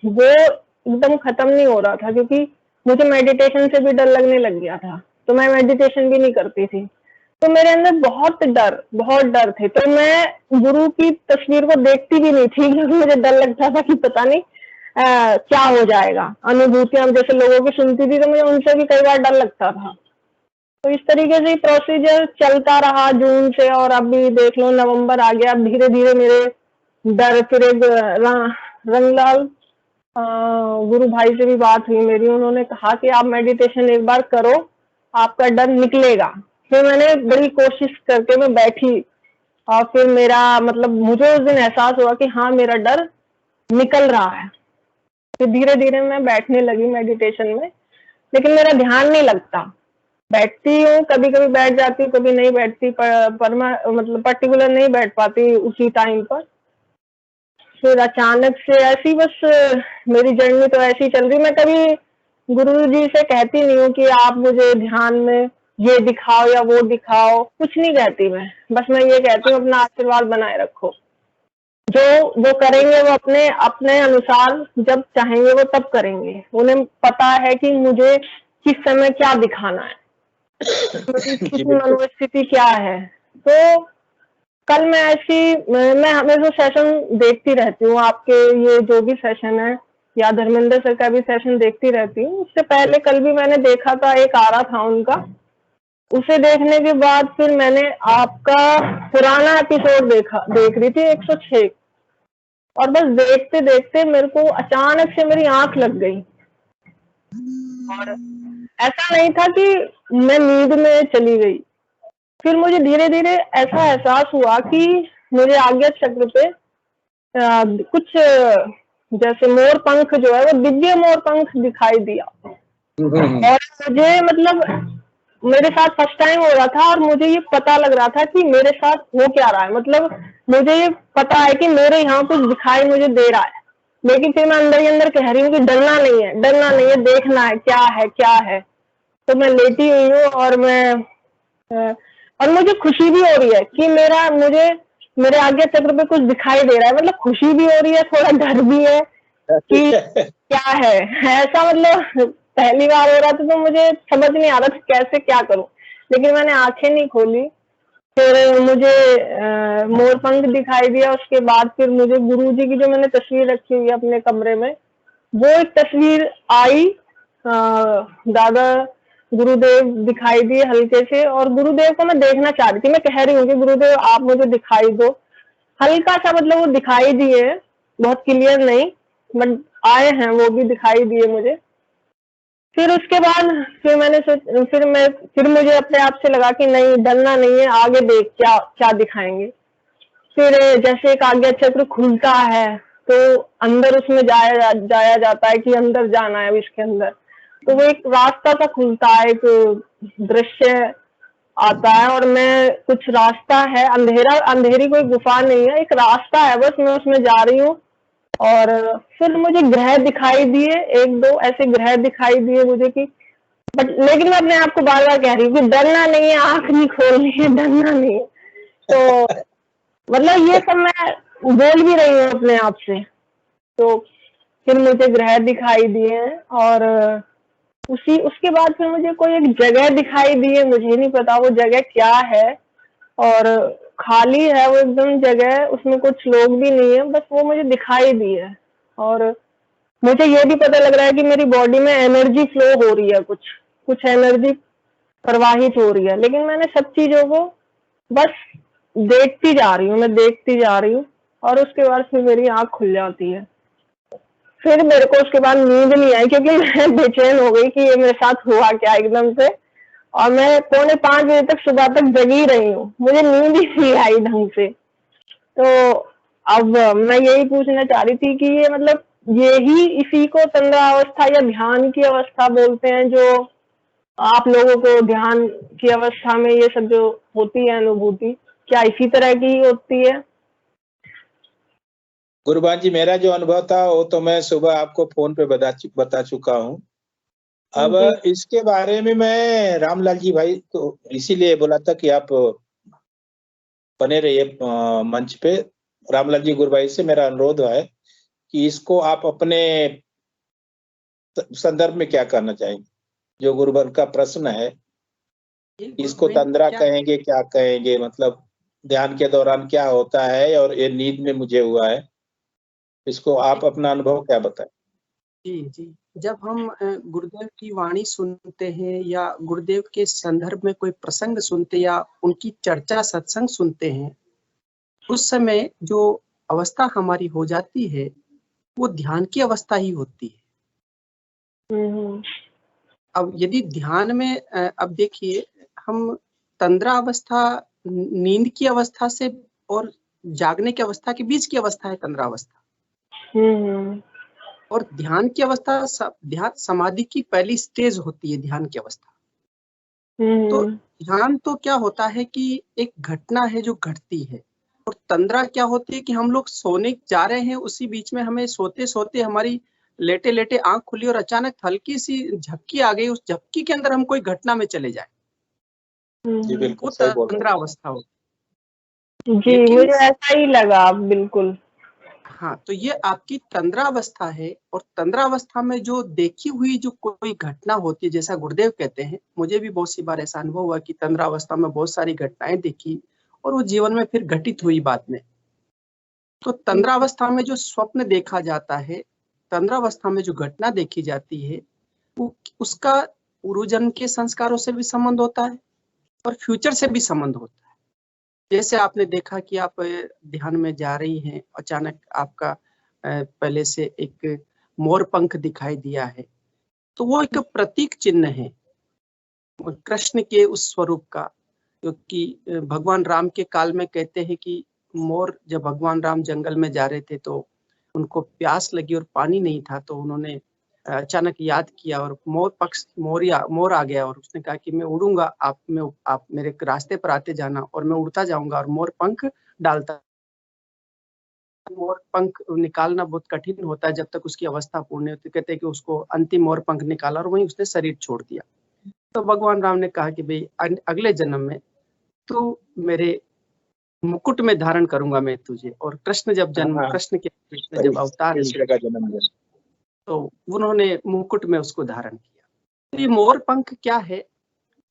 वो एकदम खत्म नहीं हो रहा था, क्योंकि मुझे मेडिटेशन से भी डर लगने लग गया था, तो मैं मेडिटेशन भी नहीं करती थी। तो मेरे अंदर बहुत डर थे, तो मैं गुरु की तस्वीर को देखती भी नहीं थी, क्योंकि मुझे डर लगता था कि पता नहीं क्या हो जाएगा। अनुभूतियां जैसे लोगों की सुनती थी तो मुझे उनसे भी कई बार डर लगता था। तो इस तरीके से प्रोसीजर चलता रहा जून से, और अभी देख लो नवंबर आ गया। अब धीरे धीरे मेरे डर फिर एक रंगलाल गुरु भाई से भी बात हुई मेरी, उन्होंने कहा कि आप मेडिटेशन एक बार करो, आपका डर निकलेगा। फिर मैंने बड़ी कोशिश करके मैं बैठी और फिर मेरा मतलब मुझे उस दिन एहसास हुआ कि हाँ मेरा डर निकल रहा है। फिर धीरे धीरे मैं बैठने लगी मेडिटेशन में, लेकिन मेरा ध्यान नहीं लगता। बैठती हूँ, कभी कभी बैठ जाती हूँ, कभी नहीं बैठती, मतलब पर्टिकुलर नहीं बैठ पाती उसी टाइम पर। फिर अचानक से ऐसी बस मेरी जर्नी तो ऐसी चल रही। मैं कभी गुरुजी से कहती नहीं हूँ कि आप मुझे ध्यान में ये दिखाओ या वो दिखाओ, कुछ नहीं कहती मैं। बस मैं ये कहती हूँ अपना आशीर्वाद बनाए रखो। जो वो करेंगे वो अपने अपने अनुसार जब चाहेंगे वो तब करेंगे। उन्हें पता है कि मुझे किस समय क्या दिखाना है, मेरी मनोस्थिति क्या है। तो कल मैं हमेशा सेशन देखती रहती हूँ, आपके ये जो भी सेशन है या धर्मेंद्र सर का भी सेशन देखती रहती हूँ। उससे पहले कल भी मैंने देखा था, एक आ रहा था उनका। उसे देखने के बाद फिर मैंने आपका पुराना एपिसोड देख रही थी 106, और बस देखते देखते मेरे को अचानक से मेरी आंख लग गई। और ऐसा नहीं था कि मैं नींद में चली गई। फिर मुझे धीरे धीरे ऐसा एहसास हुआ कि मुझे आज्ञा चक्र पे कुछ जैसे मोर पंख जो है वो दिव्य मोर पंख दिखाई दिया। और मुझे मतलब मेरे साथ फर्स्ट टाइम हो रहा था, और मुझे ये पता लग रहा था कि मेरे साथ हो क्या रहा है। मतलब मुझे ये पता है कि मेरे यहाँ कुछ दिखाई मुझे दे रहा है, लेकिन फिर मैं अंदर ही अंदर कह रही हूँ कि डरना नहीं है, देखना है क्या है। तो मैं लेटी हुई हूँ और मुझे खुशी भी हो रही है कि मुझे मेरे आज्ञा चक्र पे कुछ दिखाई दे रहा है। मतलब खुशी भी हो रही है, थोड़ा डर भी है कि क्या है ऐसा। मतलब पहली बार हो रहा था तो मुझे समझ नहीं आ रहा था कैसे क्या करूं, लेकिन मैंने आंखें नहीं खोली। फिर मुझे मोर पंख दिखाई दिया। उसके बाद फिर मुझे गुरुजी की जो मैंने तस्वीर रखी हुई है अपने कमरे में, वो एक तस्वीर आई। दादा गुरुदेव दिखाई दिए हल्के से, और गुरुदेव को मैं देखना चाह रही थी। मैं कह रही हूँ कि गुरुदेव आप मुझे दिखाई दो। हल्का सा मतलब वो दिखाई दिए, बहुत क्लियर नहीं, बट आए हैं, वो भी दिखाई दिए मुझे। फिर उसके बाद फिर मुझे अपने आप से लगा कि नहीं, डरना नहीं है, आगे देख क्या क्या दिखाएंगे। फिर जैसे एक आज्ञा चक्र खुलता है तो अंदर उसमें जाया जाता है कि अंदर जाना है इसके अंदर। तो वो एक रास्ता सा खुलता है, एक दृश्य आता है, और मैं कुछ रास्ता है, अंधेरी कोई गुफा नहीं है, एक रास्ता है, बस मैं उसमें जा रही हूँ। और फिर मुझे ग्रह दिखाई दिए, एक दो ऐसे ग्रह दिखाई दिए मुझे कि लेकिन मैं अपने आप को बार बार कह रही हूँ कि डरना नहीं है, आंख नहीं खोलनी है, डरना नहीं है। तो मतलब ये सब मैं बोल भी रही हूँ अपने आप से। तो फिर मुझे ग्रह दिखाई दिए, और उसके बाद फिर मुझे कोई एक जगह दिखाई दी है, मुझे नहीं पता वो जगह क्या है, और खाली है वो एकदम जगह, उसमें कुछ लोग भी नहीं है, बस वो मुझे दिखाई दी है। और मुझे ये भी पता लग रहा है कि मेरी बॉडी में एनर्जी फ्लो हो रही है, कुछ एनर्जी प्रवाहित हो रही है। लेकिन मैंने सब चीजों को बस देखती जा रही हूँ, और उसके बाद फिर मेरी आंख खुल जाती है। फिर मेरे को उसके बाद नींद नहीं आई, क्योंकि मैं बेचैन हो गई कि ये मेरे साथ हुआ क्या एकदम से। और मैं 4:45 बजे तक सुबह तक जगी रही हूँ, मुझे नींद ही नहीं आई ढंग से। तो अब मैं यही पूछना चाह रही थी कि ये मतलब इसी को तंद्रा अवस्था या ध्यान की अवस्था बोलते हैं, जो आप लोगों को ध्यान की अवस्था में ये सब जो होती है अनुभूति, क्या इसी तरह की होती है? गुरुबान जी, मेरा जो अनुभव था वो तो मैं सुबह आपको फोन पे बता चुका हूँ। अब इसके बारे में मैं रामलाल जी भाई को इसीलिए बोला था कि आप बने रहिए मंच पे। रामलाल जी गुरु भाई से मेरा अनुरोध है कि इसको आप अपने संदर्भ में क्या करना चाहेंगे, जो गुरुवर का प्रश्न है, इसको तंद्रा कहेंगे, क्या कहेंगे, मतलब ध्यान के दौरान क्या होता है और ये नींद में मुझे हुआ है, इसको आप अपना अनुभव क्या बताएं। जी जी, जब हम गुरुदेव की वाणी सुनते हैं या गुरुदेव के संदर्भ में कोई प्रसंग सुनते या उनकी चर्चा सत्संग सुनते हैं, उस समय जो अवस्था हमारी हो जाती है वो ध्यान की अवस्था ही होती है। अब यदि ध्यान में अब देखिए, हम तंद्रा अवस्था नींद की अवस्था से और जागने की अवस्था के बीच की अवस्था है तंद्रा अवस्था। और ध्यान की अवस्था ध्यान समाधि की पहली स्टेज होती है ध्यान की अवस्था। तो ध्यान तो क्या होता है कि एक घटना है जो घटती है, और तंद्रा क्या होती है कि हम लोग सोने जा रहे हैं, उसी बीच में हमें सोते सोते हमारी लेटे लेटे आंख खुली और अचानक हल्की सी झपकी आ गई, उस झपकी के अंदर हम कोई घटना में चले जाए, जी बिल्कुल वो सही बोल रहे तंद्रा अवस्था होती हैं। जी मुझे ऐसा ही लगा बिल्कुल। हाँ, तो ये आपकी तंद्रा अवस्था है। और तंद्रा अवस्था में जो देखी हुई जो कोई घटना होती है, जैसा गुरुदेव कहते हैं, मुझे भी बहुत सी बार ऐसा अनुभव हुआ कि तंद्रा अवस्था में बहुत सारी घटनाएं देखी और वो जीवन में फिर घटित हुई बाद में। तो तंद्रा अवस्था में जो स्वप्न देखा जाता है, तंद्रा अवस्था में जो घटना देखी जाती है, वो उसका पूर्व जन्म के संस्कारों से भी संबंध होता है और फ्यूचर से भी संबंध होता है। जैसे आपने देखा कि आप ध्यान में जा रही हैं, अचानक आपका पहले से एक मोर पंख दिखाई दिया है, तो वो एक प्रतीक चिन्ह है कृष्ण के उस स्वरूप का, क्योंकि भगवान राम के काल में कहते हैं कि मोर, जब भगवान राम जंगल में जा रहे थे तो उनको प्यास लगी और पानी नहीं था, तो उन्होंने अचानक याद किया और मोर आ गया और उसने कहा कि मैं उड़ूंगा, आप मेरे रास्ते पर आते जाना और मैं उड़ता जाऊंगा। और मोर पंख डालता, मोर पंख निकालना बहुत कठिन होता है जब तक उसकी अवस्था पूर्ण नहीं होती। कहते हैं कि उसको अंतिम मोर पंख निकाला और वहीं उसने शरीर छोड़ दिया। तो भगवान राम ने कहा कि भाई अगले जन्म में तू मेरे मुकुट में धारण करूंगा मैं तुझे। और कृष्ण जब कृष्ण के जब अवतार लिए तो उन्होंने मुकुट में उसको धारण किया। तो ये मोर पंख क्या है,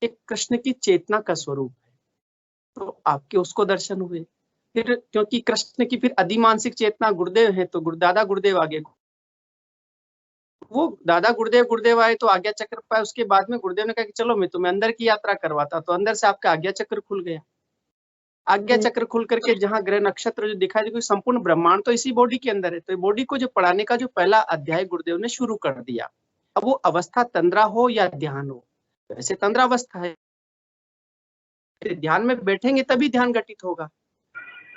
एक कृष्ण की चेतना का स्वरूप है। तो आपके उसको दर्शन हुए, फिर क्योंकि कृष्ण की फिर अधिमानसिक चेतना गुरुदेव है, तो दादा गुरुदेव आगे, वो दादा गुरुदेव आए तो आज्ञा चक्र पाए। उसके बाद में गुरुदेव ने कहा कि चलो मैं तुम्हें अंदर की यात्रा करवाता, तो अंदर से आपका आज्ञा चक्र खुल गया। आज्ञा चक्र खुल करके जहाँ ग्रह नक्षत्र जो दिखाई दे, संपूर्ण ब्रह्मांड तो इसी बॉडी के अंदर है। तो बॉडी को जो पढ़ाने का जो पहला अध्याय गुरुदेव ने शुरू कर दिया। अब वो अवस्था तंद्रा हो या ध्यान हो, वैसे तंद्रा अवस्था है, ध्यान में बैठेंगे तभी ध्यान घटित होगा।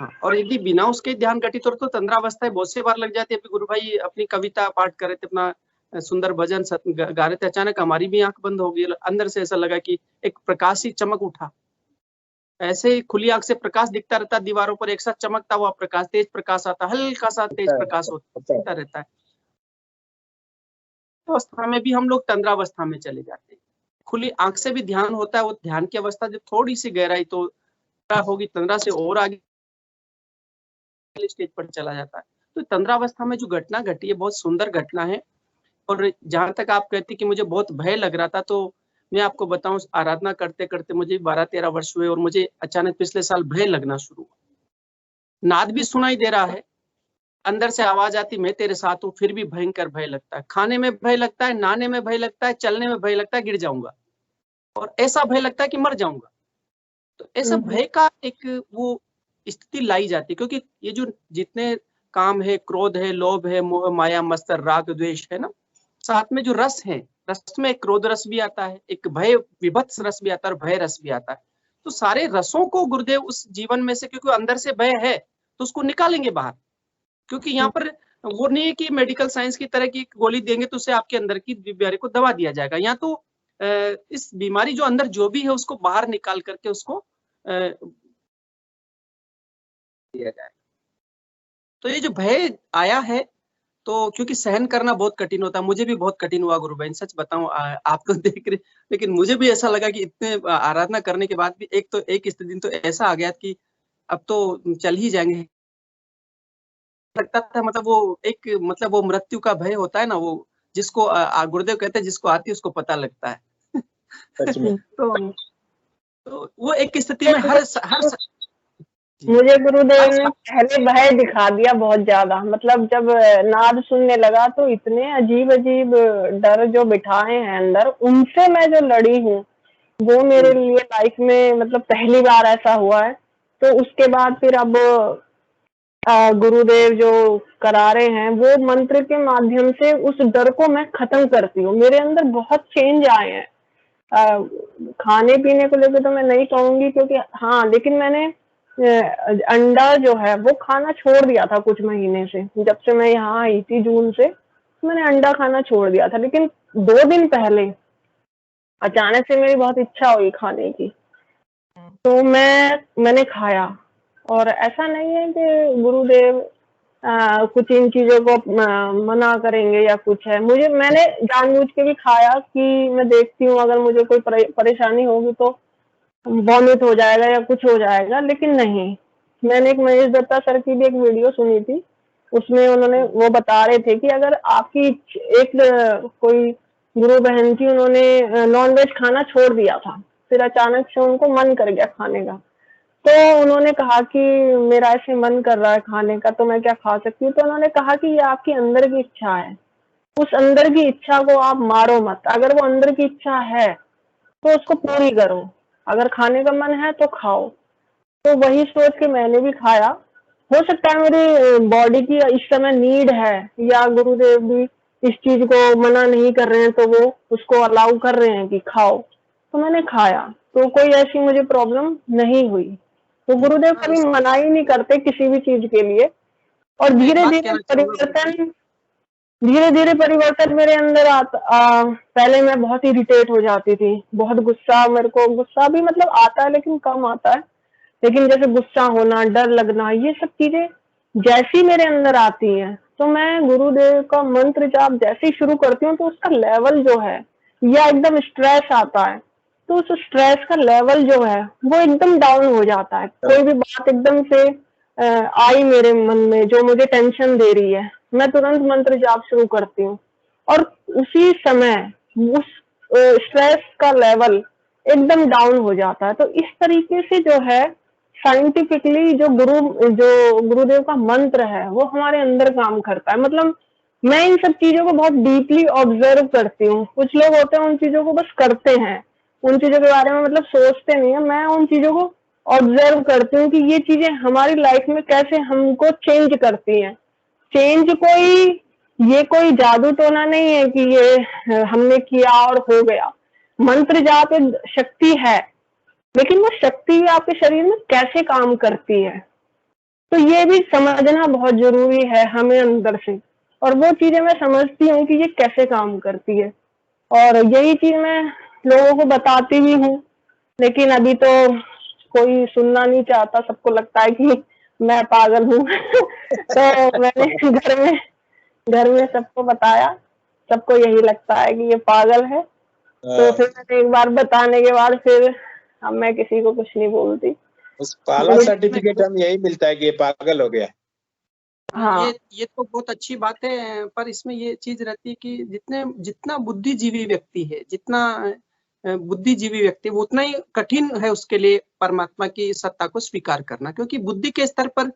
हाँ, और यदि बिना उसके ध्यान घटित हो तो तंद्रा अवस्था बहुत से बार लग जाती है। गुरु भाई अपनी कविता पाठ कर रहे थे, अपना सुंदर भजन गा रहे थे, अचानक हमारी भी आंख बंद हो गई। अंदर से ऐसा लगा कि एक प्रकाश ही चमक उठा, ऐसे ही खुली आंख से प्रकाश दिखता रहता, दीवारों पर एक साथ चमकता हुआ प्रकाश, तेज प्रकाश आता, हल्का सा तेज प्रकाश होता रहता है। तो अवस्था में भी हम लोग तंद्रा अवस्था में चले जाते हैं। खुली आंख से भी ध्यान होता है, वो ध्यान की अवस्था जब थोड़ी सी गहराई तो होगी, तंद्रा से और आगे स्टेज पर चला जाता है। तो तंद्रा अवस्था में जो घटना घटी है बहुत सुंदर घटना है। और जहां तक आप कहते कि मुझे बहुत भय लग रहा था, तो मैं आपको बताऊं, आराधना करते करते मुझे 12-13 वर्ष हुए और मुझे अचानक पिछले साल भय लगना शुरू हुआ। नाद भी सुनाई दे रहा है, अंदर से आवाज आती मैं तेरे साथ हूँ, फिर भी भयंकर भय लगता है। खाने में भय लगता है, नहाने में भय लगता है, चलने में भय लगता है गिर जाऊंगा, और ऐसा भय लगता है कि मर जाऊंगा। तो ऐसा भय का एक वो स्थिति लाई जाती है, क्योंकि ये जो जितने काम है, क्रोध है, लोभ है, मोह माया मत्सर राग द्वेष है ना, साथ में जो रस है, रस में एक क्रोध रस भी आता है, एक भय विभत्स रस भी आता है और भय रस भी आता है। तो सारे रसों को गुरुदेव उस जीवन में से, क्योंकि अंदर से भय है तो उसको निकालेंगे बाहर, क्योंकि यहाँ पर वो नहीं है कि मेडिकल साइंस की तरह की गोली देंगे तो उसे आपके अंदर की बीमारी को दवा दिया जाएगा। यहाँ तो इस बीमारी जो अंदर जो भी है उसको बाहर निकाल करके उसको दिया जाएगा। तो ये जो भय आया है, तो क्योंकि सहन करना बहुत कठिन होता है, मुझे भी बहुत कठिन हुआ गुरु बहन, सच बताऊं। आप तो देख रहे, लेकिन मुझे भी ऐसा लगा कि इतने आराधना करने के बाद भी एक दिन तो ऐसा आ गया कि अब तो चल ही जाएंगे। लगता था मतलब वो एक मतलब वो मृत्यु का भय होता है ना, वो जिसको गुरुदेव कहते हैं जिसको आती है उसको पता लगता है। सच में। तो वो एक स्थिति में हर मुझे गुरुदेव ने पहले भय दिखा दिया बहुत ज्यादा। मतलब जब नाद सुनने लगा तो इतने अजीब अजीब डर जो बिठाए हैं अंदर, उनसे मैं जो लड़ी हूँ वो मेरे लिए लाइफ में मतलब पहली बार ऐसा हुआ है। तो उसके बाद फिर अब गुरुदेव जो करा रहे हैं वो मंत्र के माध्यम से उस डर को मैं खत्म करती हूँ। मेरे अंदर बहुत चेंज आए हैं। खाने पीने को लेकर तो मैं नहीं कहूंगी, क्योंकि हाँ, लेकिन मैंने अंडा जो है वो खाना छोड़ दिया था कुछ महीने से। जब से मैं यहाँ आई थी जून से, मैंने अंडा खाना छोड़ दिया था। लेकिन 2 दिन पहले अचानक से मेरी बहुत इच्छा हुई खाने की, तो मैंने खाया। और ऐसा नहीं है कि गुरुदेव कुछ इन चीजों को मना करेंगे या कुछ है। मैंने जानबूझ के भी खाया कि मैं देखती हूँ अगर मुझे कोई परेशानी होगी तो वॉमिट हो जाएगा या कुछ हो जाएगा, लेकिन नहीं। मैंने एक महेश दत्ता सर की भी एक वीडियो सुनी थी, उसमें उन्होंने वो बता रहे थे कि अगर आपकी कोई गुरु बहन थी, उन्होंने नॉनवेज खाना छोड़ दिया था, फिर अचानक से उनको मन कर गया खाने का। तो उन्होंने कहा कि मेरा ऐसे मन कर रहा है खाने का, तो मैं क्या खा सकती हूँ? तो उन्होंने कहा कि ये आपकी अंदर की इच्छा है, उस अंदर की इच्छा को आप मारो मत। अगर वो अंदर की इच्छा है तो उसको पूरी करो, अगर खाने का मन है तो खाओ। तो वही सोच के मैंने भी खाया। हो सकता है मेरी बॉडी की इस समय नीड है, या गुरुदेव भी इस चीज को मना नहीं कर रहे हैं तो वो उसको अलाउ कर रहे हैं कि खाओ। तो मैंने खाया, तो कोई ऐसी मुझे प्रॉब्लम नहीं हुई। तो गुरुदेव कभी मना ही नहीं करते किसी भी चीज के लिए। और धीरे धीरे परिवर्तन मेरे अंदर पहले मैं बहुत इरिटेट हो जाती थी, बहुत गुस्सा, मेरे को गुस्सा भी मतलब आता है लेकिन कम आता है। लेकिन जैसे गुस्सा होना, डर लगना, ये सब चीजें जैसी मेरे अंदर आती हैं, तो मैं गुरुदेव का मंत्र जाप जैसे ही शुरू करती हूँ तो उसका लेवल जो है, या एकदम स्ट्रेस आता है तो उस स्ट्रेस का लेवल जो है वो एकदम डाउन हो जाता है। कोई भी बात एकदम से आई मेरे मन में जो मुझे टेंशन दे रही है, मैं तुरंत मंत्र जाप शुरू करती हूँ और उसी समय उस स्ट्रेस का लेवल एकदम डाउन हो जाता है। तो इस तरीके से जो है साइंटिफिकली जो गुरुदेव का मंत्र है वो हमारे अंदर काम करता है। मतलब मैं इन सब चीजों को बहुत डीपली ऑब्जर्व करती हूँ। कुछ लोग होते हैं उन चीजों को बस करते हैं, उन चीजों के बारे में मतलब सोचते नहीं है। मैं उन चीजों को ऑब्जर्व करती हूँ कि ये चीजें हमारी लाइफ में कैसे हमको चेंज करती हैं। चेंज ये कोई जादू टोना नहीं है कि ये हमने किया और हो गया। मंत्र जाप एक शक्ति है, लेकिन वो शक्ति आपके शरीर में कैसे काम करती है, तो ये भी समझना बहुत जरूरी है हमें अंदर से। और वो चीजें मैं समझती हूँ कि ये कैसे काम करती है, और यही चीज मैं लोगों को बताती भी हूँ। लेकिन अभी तो कोई सुनना नहीं चाहता, सबको लगता है कि मैं पागल हूँ। तो मैंने घर में सबको बताया, सबको यही लगता है कि ये पागल है। तो फिर मैंने एक बार बताने के बाद फिर अब मैं किसी को कुछ नहीं बोलती। उस पाला सर्टिफिकेट हम यही मिलता है कि ये पागल हो गया। हाँ, ये तो बहुत अच्छी बात है, पर इसमें ये चीज रहती है कि जितना बुद्धिजीवी व्यक्ति है, वो उतना ही कठिन है उसके लिए परमात्मा की सत्ता को स्वीकार करना, क्योंकि बुद्धि के स्तर पर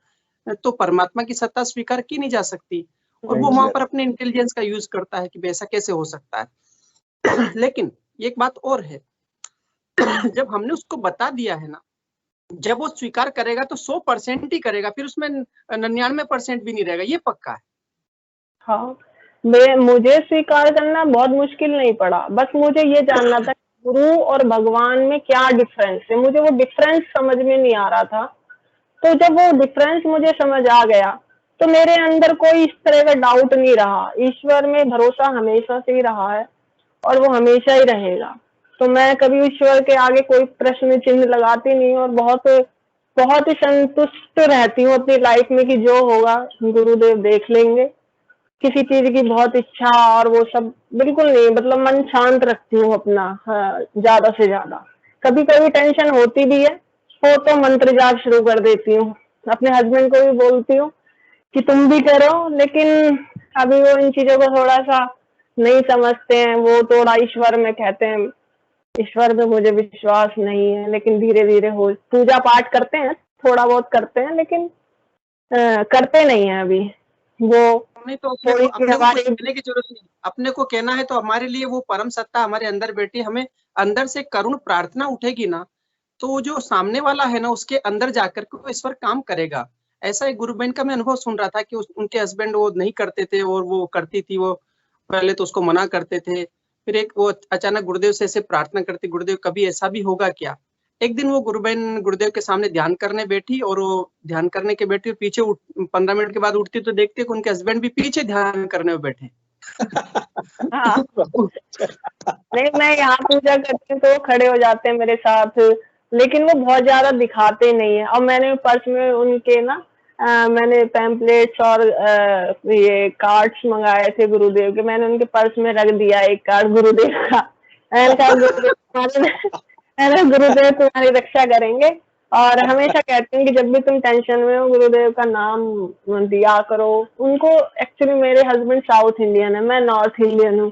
तो परमात्मा की सत्ता स्वीकार की नहीं जा सकती, और वो वहां पर अपने इंटेलिजेंस का यूज करता है कि ऐसा कैसे हो सकता है। लेकिन एक बात और है, जब हमने उसको बता दिया है ना, जब वो स्वीकार करेगा तो 100% ही करेगा, फिर उसमें 99% भी नहीं रहेगा, ये पक्का है। हाँ, मुझे स्वीकार करना बहुत मुश्किल नहीं पड़ा। बस मुझे ये जानना था गुरु और भगवान में क्या डिफरेंस है। मुझे वो डिफरेंस समझ में नहीं आ रहा था। तो जब वो डिफरेंस मुझे समझ आ गया तो मेरे अंदर कोई इस तरह का डाउट नहीं रहा। ईश्वर में भरोसा हमेशा से ही रहा है और वो हमेशा ही रहेगा। तो मैं कभी ईश्वर के आगे कोई प्रश्न चिन्ह लगाती नहीं, और बहुत ही संतुष्ट रहती हूँ अपनी लाइफ में कि जो होगा गुरुदेव देख लेंगे। किसी चीज की बहुत इच्छा और वो सब बिल्कुल नहीं, मतलब मन शांत रखती हूँ अपना, हाँ, ज्यादा से ज्यादा। कभी कभी टेंशन होती भी है, हो तो मंत्र जाप शुरू कर देती हूँ। अपने हस्बैंड को भी बोलती हूँ कि तुम भी करो, लेकिन अभी वो इन चीजों को थोड़ा सा नहीं समझते हैं। वो थोड़ा ईश्वर में कहते हैं, ईश्वर में मुझे विश्वास नहीं है, लेकिन धीरे धीरे हो, पूजा पाठ करते हैं, थोड़ा बहुत करते हैं, लेकिन करते नहीं है अभी वो। नहीं तो थोड़ी सी अपने को हमारी कहने की जरूरत नहीं, अपने को कहना है तो हमारे लिए वो परम सत्ता हमारे अंदर बैठी, हमें अंदर से करुण प्रार्थना उठेगी ना, तो जो सामने वाला है ना उसके अंदर जाकर के वो ईश्वर काम करेगा। ऐसा एक गुरु बहन का मैं अनुभव सुन रहा था कि उनके हस्बैंड वो नहीं करते थे और वो करती थी, वो पहले तो उसको मना करते थे, फिर एक वो अचानक गुरुदेव से ऐसे प्रार्थना करती, गुरुदेव कभी ऐसा भी होगा क्या। एक दिन वो गुरु बहन गुरुदेव के सामने ध्यान करने बैठी, और वो ध्यान करने के बैठी, पीछे 15 मिनट के बाद उठती तो देखते कि उनके हस्बैंड भी पीछे ध्यान करने में बैठे। हाँ, नहीं मैं यहाँ पूजा करती हूँ तो वो खड़े हो जाते हैं मेरे साथ, लेकिन वो बहुत ज्यादा दिखाते नहीं है। और मैंने पर्स में उनके ना मैंने पैम्पलेट्स और ये कार्ड्स मंगाए थे गुरुदेव के, मैंने उनके पर्स में रख दिया एक कार्ड गुरुदेव का। मैंने कहा गुरुदेव तुम्हारी रक्षा करेंगे। और हमेशा कहते हैं कि जब भी तुम टेंशन में हो गुरुदेव का नाम दिया करो उनको। एक्चुअली मेरे हस्बैंड साउथ इंडियन है, मैं नॉर्थ इंडियन हूँ,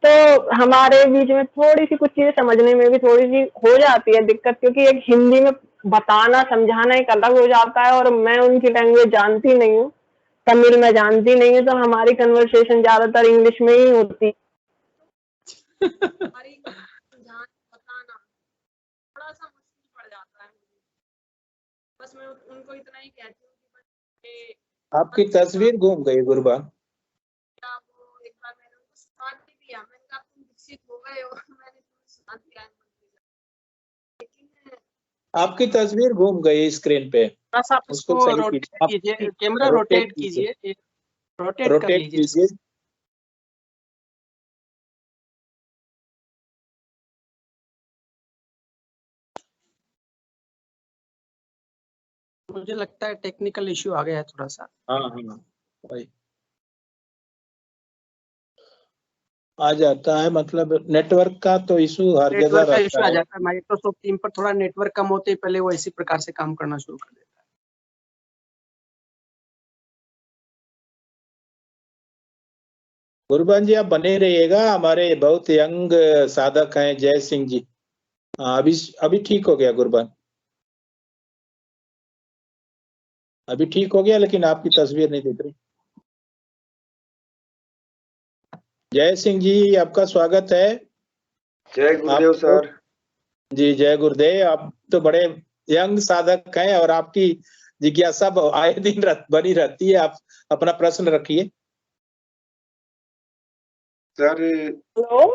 तो हमारे बीच में थोड़ी सी कुछ चीजें समझने में भी थोड़ी सी हो जाती है दिक्कत, क्योंकि एक हिंदी में बताना समझाना एक अलग हो जाता है, और मैं उनकी लैंग्वेज जानती नहीं हूँ, तमिल में जानती नहीं हूँ, तो हमारी कन्वर्सेशन ज्यादातर इंग्लिश में ही होती है। बताना थोड़ा सा मुश्किल पड़ जाता है मुझे। बस मैं उनको इतना ही कहती हूँ कि आपकी तस्वीर घूम गई गुरबान। एक बार मैंने उनको सुना दिया, मैंने कहा तुम दीक्षित हो गए हो, मैंने तुम्हें सुना दिया, लेकिन आपकी तस्वीर घूम गई स्क्रीन पे, बस आप उसको इसको सही रोटेट कीजिए। कीजिए, कैमरा रोटेट कीजिए, रोटेट कर रोटेट लीजिए। कीजिए। मुझे लगता है टेक्निकल इश्यू आ गया है थोड़ा सा। हाँ हाँ भाई, आ जाता है, मतलब नेटवर्क का तो इशू हर जगह नेटवर्क का इश्यू रहता आ है। जाता है, माइक्रोसॉफ्ट टीम पर थोड़ा नेटवर्क कम होते ही पहले वो इसी प्रकार से काम करना शुरू कर देता है। गुरबान जी आप बने रहिएगा, हमारे बहुत यंग साधक हैं जय सिंह जी। अभी ठीक हो गया गुरबान, अभी ठीक हो गया, लेकिन आपकी तस्वीर नहीं दिख रही। जय सिंह जी आपका स्वागत है। जय गुरुदेव सर। जी जय गुरुदेव। आप तो बड़े यंग साधक हैं और आपकी जिज्ञासा आए दिन बनी रहती है। आप अपना प्रश्न रखिए। सर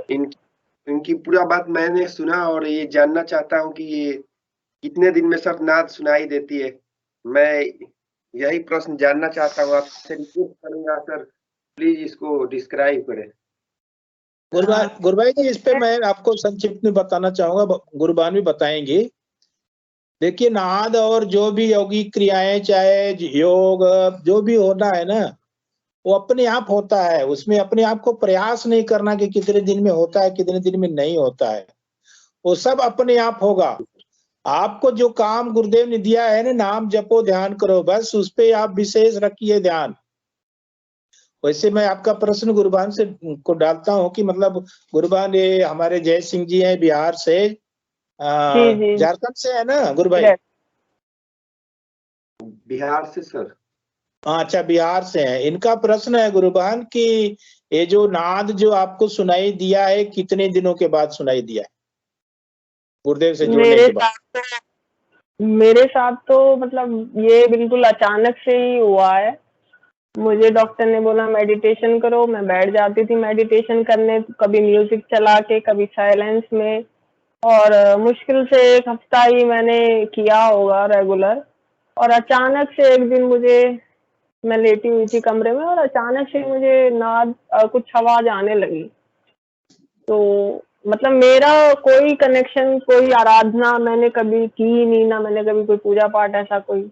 इनकी पूरा बात मैंने सुना और ये जानना चाहता हूँ कि ये कितने दिन में सर नाद सुनाई देती है। मैं यही प्रश्न जानना चाहता हूँ, आपसे रिक्वेस्ट करूंगा सर प्लीज इसको डिस्क्राइब करें। गुरबाई जी इस पे मैं आपको संक्षिप्त में बताना चाहूंगा, गुरबान भी बताएंगे। देखिए नाद और जो भी यौगिक क्रियाएं, चाहे योग जो भी होना है ना, वो अपने आप होता है। उसमें अपने आप को प्रयास नहीं करना कि कितने दिन में होता है कितने दिन में नहीं होता है, वो सब अपने आप होगा। आपको जो काम गुरुदेव ने दिया है ना, नाम जपो ध्यान करो, बस उस पे आप विशेष रखिए ध्यान। वैसे मैं आपका प्रश्न गुरबान से को डालता हूँ कि मतलब गुरबान ये हमारे जय सिंह जी हैं बिहार से, झारखंड से है ना गुरु भाई? बिहार से सर। अच्छा बिहार से हैं। इनका प्रश्न है गुरुबान कि ये जो नाद जो आपको सुनाई दिया है कितने दिनों के बाद सुनाई दिया है गुरुदेव से जुड़ने के बाद? मेरे साथ तो मतलब ये बिल्कुल अचानक से ही हुआ है। मुझे डॉक्टर ने बोला मेडिटेशन करो, मैं बैठ जाती थी मेडिटेशन करने, कभी म्यूजिक चला के कभी साइलेंस में, और मुश्किल से 1 हफ्ता ही मैंने किया होगा रेगुलर। और अचानक से एक दिन मैं लेटी हुई थी कमरे में और अचानक से मुझे नाद कुछ आवाज आने लगी। तो मतलब मेरा कोई कनेक्शन, कोई आराधना मैंने कभी की नहीं, ना मैंने कभी कोई पूजा पाठ ऐसा कोई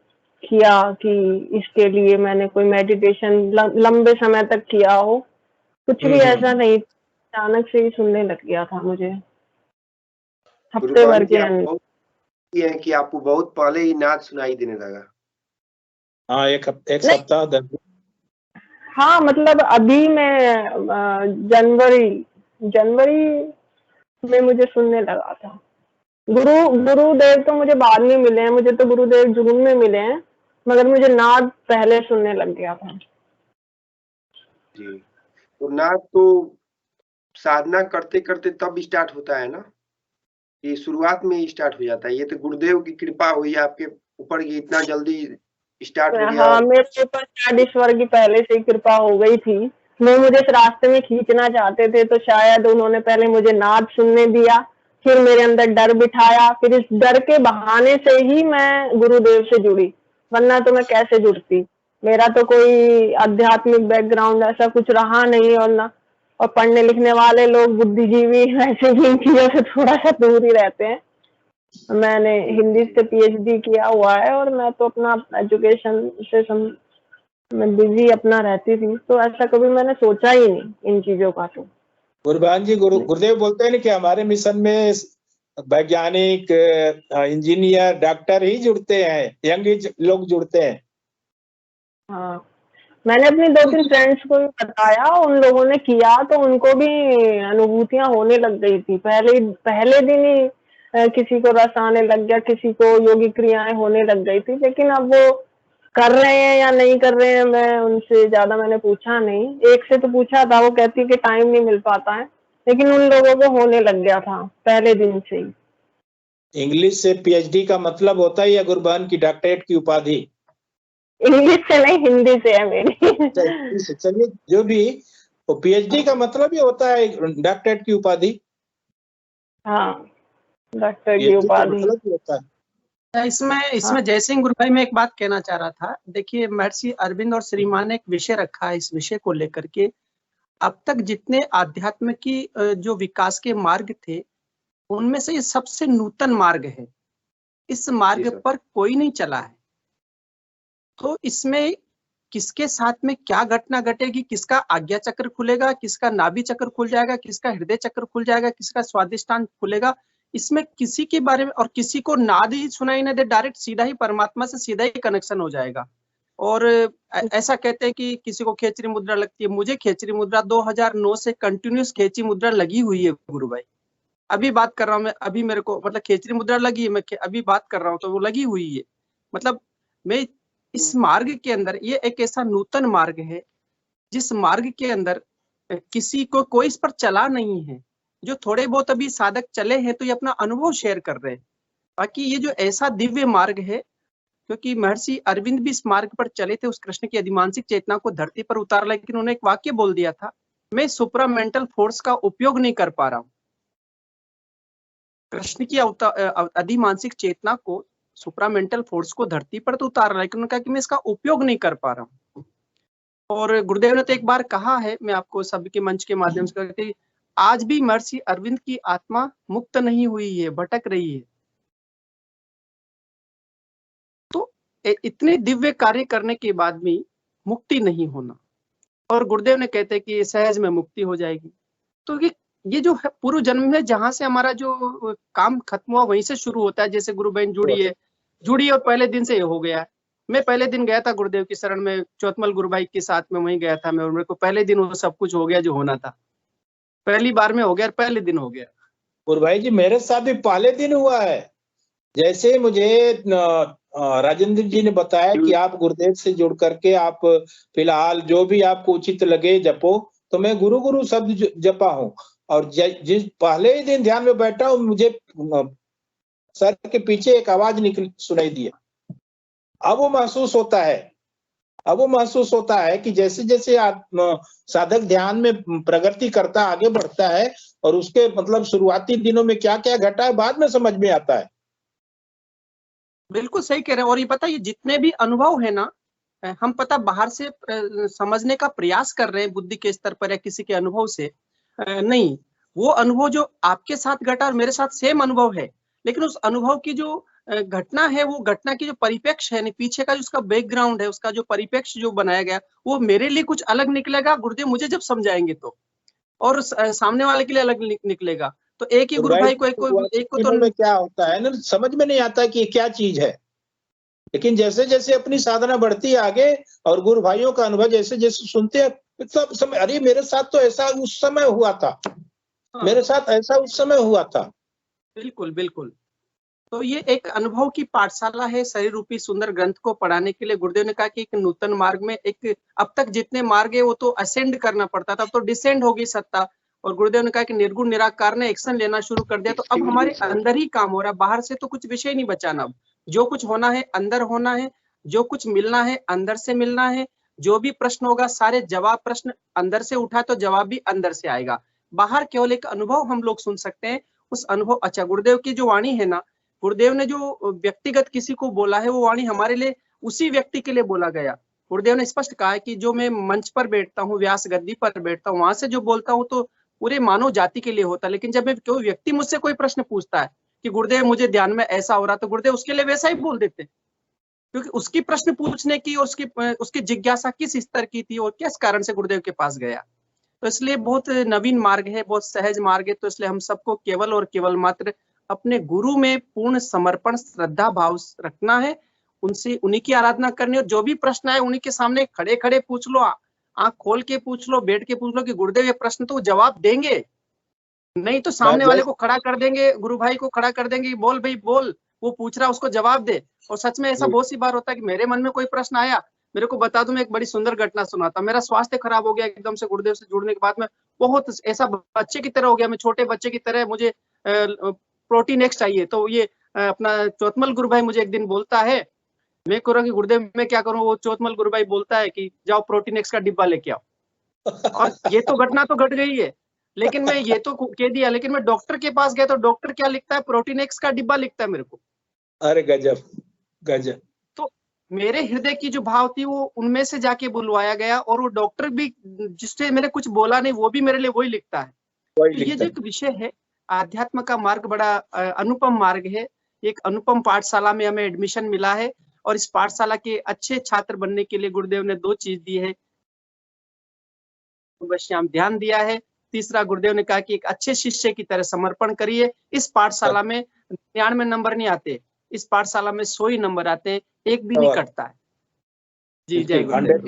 किया कि इसके लिए मैंने कोई मेडिटेशन लंबे समय तक किया हो, कुछ भी ऐसा नहीं, अचानक से ही सुनने लग गया था मुझे हफ्ते भर के अंदर। ये है कि आपको बहुत पहले ही नाद सुनाई देने लगा। हाँ, एक नहीं। सप्ताह 10 दिन। हाँ मतलब अभी मैं जनवरी में मुझे सुनने लगा था। गुरुदेव तो मुझे बाद में मिले हैं, मुझे तो गुरुदेव जून में मिले हैं, मगर मुझे नाद पहले सुनने लग गया था। जी, तो नाद तो साधना करते करते तब स्टार्ट होता है ना, ये शुरुआत में ही स्टार्ट हो जाता है। ये तो गुरुदेव की कृपा हुई आपके ऊपर कि इतना जल्दी स्टार्ट हो गया। हाँ, मेरे ऊपर शायद ईश्वर की पहले से ही कृपा हो गई थी। वो मुझे इस रास्ते में खींचना चाहते थे, तो शायद उन्होंने पहले मुझे नाद सुनने दिया, फिर मेरे अंदर डर बिठाया, फिर इस डर के बहाने से ही मैं गुरुदेव से जुड़ी, वरना तो मैं कैसे जुड़ती। मेरा तो कोई आध्यात्मिक बैकग्राउंड ऐसा कुछ रहा नहीं, और पढ़ने लिखने वाले लोग बुद्धिजीवी वैसे भी इन चीजों से थोड़ा सा दूर ही रहते हैं। मैंने हिंदी से पीएचडी किया हुआ है, और मैं तो अपना एजुकेशन से मैं बिजी अपना रहती थी, तो ऐसा कभी मैंने सोचा ही नहीं इन चीजों का। तो गुरबान जी, गुरुदेव बोलते हैं ना कि हमारे मिशन में वैज्ञानिक, इंजीनियर, डॉक्टर ही जुड़ते हैं, यंग लोग जुड़ते हैं। हाँ, मैंने अपनी 2-3 फ्रेंड्स को भी बताया, उन लोगों ने किया तो उनको भी अनुभूतियां होने लग गई थी। पहले दिन ही किसी को रस आने लग गया, किसी को योगी क्रियाएं होने लग गई थी। लेकिन अब वो कर रहे हैं या नहीं कर रहे हैं, मैं उनसे ज्यादा मैंने पूछा नहीं। एक से तो पूछा था, वो कहती है कि टाइम नहीं मिल पाता है, लेकिन उन लोगों को होने लग गया था पहले दिन से ही। इंग्लिश से पीएचडी का मतलब होता है या गुरबान की डॉक्टरेट की उपाधि? इंग्लिश से नहीं, हिंदी से है मेरी। चलिए, जो भी, वो पीएचडी का मतलब ही होता है डॉक्टरेट की उपाधि। हाँ, डॉक्टर की PhD का उपाधि। मतलब ही होता है। इसमें जयसिंह गुरु भाई, मैं एक बात कहना चाह रहा था। देखिए, महर्षि अरविंद और श्रीमान ने एक विषय रखा है, इस विषय को लेकर के अब तक जितने आध्यात्म की जो विकास के मार्ग थे, उनमें से ये सबसे नूतन मार्ग है। इस मार्ग पर कोई नहीं चला है। तो इसमें किसके साथ में क्या घटना घटेगी, किसका आज्ञा चक्र खुलेगा, किसका नाभि चक्र खुल जाएगा, किसका हृदय चक्र खुल जाएगा, किसका स्वादिष्टान खुलेगा, इसमें किसी के बारे में, और किसी को नाद ही सुनाई न दे, डायरेक्ट सीधा ही परमात्मा से सीधा ही कनेक्शन हो जाएगा। और ऐसा कहते हैं कि किसी को खेचरी मुद्रा लगती है। मुझे खेचरी मुद्रा 2009 से कंटिन्यूस खेची मुद्रा लगी हुई है गुरु भाई। अभी बात कर रहा हूँ मैं, अभी मेरे को मतलब खेचरी मुद्रा लगी है, मैं अभी बात कर रहा हूँ तो वो लगी हुई है। मतलब मैं इस मार्ग के अंदर, ये एक ऐसा नूतन मार्ग है जिस मार्ग के अंदर किसी को कोई इस पर चला नहीं है। जो थोड़े बहुत अभी साधक चले हैं तो ये अपना अनुभव शेयर कर रहे हैं। बाकी ये जो ऐसा दिव्य मार्ग है, क्योंकि महर्षि अरविंद भी इस मार्ग पर चले थे, उस कृष्ण की अधिमानसिक चेतना को धरती पर उतार, लेकिन उन्होंने एक वाक्य बोल दिया था, मैं सुप्रामेंटल फोर्स का उपयोग नहीं कर पा रहा हूँ। कृष्ण की अधिमानसिक चेतना को, सुप्रामेंटल फोर्स को धरती पर तो उतार रहा है, लेकिन उन्होंने कहा कि मैं इसका उपयोग नहीं कर पा रहा हूँ। और गुरुदेव ने तो एक बार कहा है, मैं आपको सबके मंच के माध्यम से कहती, आज भी महर्षि अरविंद की आत्मा मुक्त नहीं हुई है, भटक रही है। तो इतने दिव्य कार्य करने के बाद भी मुक्ति नहीं होना, और गुरुदेव ने कहते हैं कि सहज में मुक्ति हो जाएगी। तो ये जो है पूर्व जन्म में जहां से हमारा जो काम खत्म हुआ वहीं से शुरू होता है। जैसे गुरु बहन जुड़ी और पहले दिन से ये हो गया है। मैं पहले दिन गया था गुरुदेव की शरण में, चौथमल गुरु भाई के साथ में वहीं गया था मैं, और मेरे को पहले दिन वो सब कुछ हो गया जो होना था, पहली बार में हो गया, पहले दिन हो गया। गुरु भाई जी, मेरे साथ भी पहले दिन हुआ है। जैसे मुझे राजेंद्र जी ने बताया कि आप गुरुदेव से जुड़ करके आप फिलहाल जो भी आपको उचित लगे जपो, तो मैं गुरु गुरु शब्द जपा हूँ। और जिस पहले ही दिन ध्यान में बैठा हूँ, मुझे सर के पीछे एक आवाज सुनाई दिया। अब वो महसूस होता है कि जैसे जैसे साधक ध्यान में प्रगति करता, आगे बढ़ता है, और उसके मतलब शुरुआती दिनों में क्या क्या घटा है बाद में समझ में आता है। बिल्कुल सही कह रहे हैं। और ये पता, ये जितने भी अनुभव है ना, हम पता बाहर से समझने का प्रयास कर रहे हैं बुद्धि के स्तर पर या किसी के अनुभव से, नहीं, वो अनुभव जो आपके साथ घटा और मेरे साथ सेम अनुभव है, लेकिन उस अनुभव की जो घटना है, वो घटना की जो परिप्रेक्ष्य है, पीछे का जो उसका बैकग्राउंड है, उसका जो परिप्रेक्ष्य जो बनाया गया, वो मेरे लिए कुछ अलग निकलेगा गुरुदेव मुझे जब समझाएंगे तो, और सामने वाले के लिए अलग निकलेगा। तो एक ही गुरु भाई को, एक को तो में क्या होता है ना, समझ में नहीं आता कि क्या चीज है, लेकिन जैसे जैसे अपनी साधना बढ़ती है आगे और गुरु भाइयों का अनुभव जैसे जैसे सुनते हैं सब समय, अरे मेरे साथ तो ऐसा उस समय हुआ था, मेरे साथ ऐसा उस समय हुआ था। बिल्कुल बिल्कुल। तो ये एक अनुभव की पाठशाला है। शरीर रूपी सुंदर ग्रंथ को पढ़ाने के लिए गुरुदेव ने कहा कि एक नूतन मार्ग में, एक अब तक जितने मार्ग है वो तो असेंड करना पड़ता था, अब तो डिसेंड होगी सत्ता। और गुरुदेव ने कहा कि निर्गुण निराकार ने एक्शन लेना शुरू कर दिया, तो अब हमारे अंदर ही काम हो रहा है, बाहर से तो कुछ विषय नहीं बचाना। अब जो कुछ होना है अंदर होना है, जो कुछ मिलना है अंदर से मिलना है, जो भी प्रश्न होगा सारे जवाब, प्रश्न अंदर से उठा तो जवाब भी अंदर से आएगा। बाहर केवल एक अनुभव हम लोग सुन सकते हैं, उस अनुभव, अच्छा गुरुदेव की जो वाणी है ना, गुरुदेव ने जो व्यक्तिगत किसी को बोला है वो वाणी हमारे लिए उसी व्यक्ति के लिए बोला गया। गुरुदेव ने स्पष्ट कहा है कि जो मैं मंच पर बैठता हूँ, व्यास गद्दी पर बैठता हूँ, वहां से जो बोलता हूँ तो पूरे मानव जाति के लिए होता है, लेकिन जब मैं कोई व्यक्ति मुझसे कोई प्रश्न पूछता है कि गुरुदेव मुझे ध्यान में ऐसा हो रहा, तो गुरुदेव उसके लिए वैसा ही बोल देते, क्योंकि उसकी प्रश्न पूछने की और उसकी जिज्ञासा किस स्तर की थी और किस कारण से गुरुदेव के पास गया। तो इसलिए बहुत नवीन मार्ग है, बहुत सहज मार्ग है। तो इसलिए हम सबको केवल और केवल मात्र अपने गुरु में पूर्ण समर्पण श्रद्धा भाव रखना है, उनसे उन्हीं की आराधना करनी है। और जो भी प्रश्न आए उन्हीं के सामने खड़े खड़े पूछ लो, आंख खोल के पूछ लो, बैठ के पूछ लो कि गुरुदेव ये प्रश्न तो जवाब देंगे, नहीं तो सामने वाले को खड़ा कर देंगे, गुरु भाई को खड़ा कर देंगे, बोल भाई बोल, वो पूछ रहा उसको जवाब दे। और सच में ऐसा बहुत सी बार होता है कि मेरे मन में कोई प्रश्न आया, मेरे को बता दूं, मैं एक बड़ी सुंदर घटना सुनाता। मेरा स्वास्थ्य खराब हो गया एकदम से गुरुदेव से जुड़ने के बाद में, बहुत ऐसा बच्चे की तरह हो गया, मैं छोटे बच्चे की तरह, मुझे प्रोटीन एक्स चाहिए। तो ये अपना चौतमल गुरु भाई मुझे एक दिन बोलता है, मैं कह रहा कि गुरुदेव मैं क्या करूं, वो चौतमल गुरु भाई बोलता है कि जाओ प्रोटीन एक्स का डिब्बा लेके आओ। और ये तो घटना तो घट गई है, लेकिन मैं ये तो कह दिया, लेकिन मैं डॉक्टर के पास गया तो डॉक्टर क्या लिखता है, प्रोटीन एक्स का डिब्बा लिखता है मेरे को। अरे गजब गजब। तो मेरे हृदय की जो भाव थी वो उनमें से जाके बुलवाया गया, और वो डॉक्टर भी जिससे मैंने कुछ बोला नहीं, वो भी मेरे लिए वही लिखता है। तो ये जो एक विषय है, आध्यात्म का मार्ग बड़ा अनुपम मार्ग है। एक अनुपम पाठशाला में हमें एडमिशन मिला है, और इस पाठशाला के अच्छे छात्र बनने के लिए गुरुदेव ने 2 चीज दी है, श्याम ध्यान दिया है। तीसरा गुरुदेव ने कहा कि एक अच्छे शिष्य की तरह समर्पण करिए। इस पाठशाला में 99 नंबर नहीं आते, इस पाठशाला में 100 ही नंबर आते हैं, एक भी नहीं कटता है। जी जय गुरुदेव।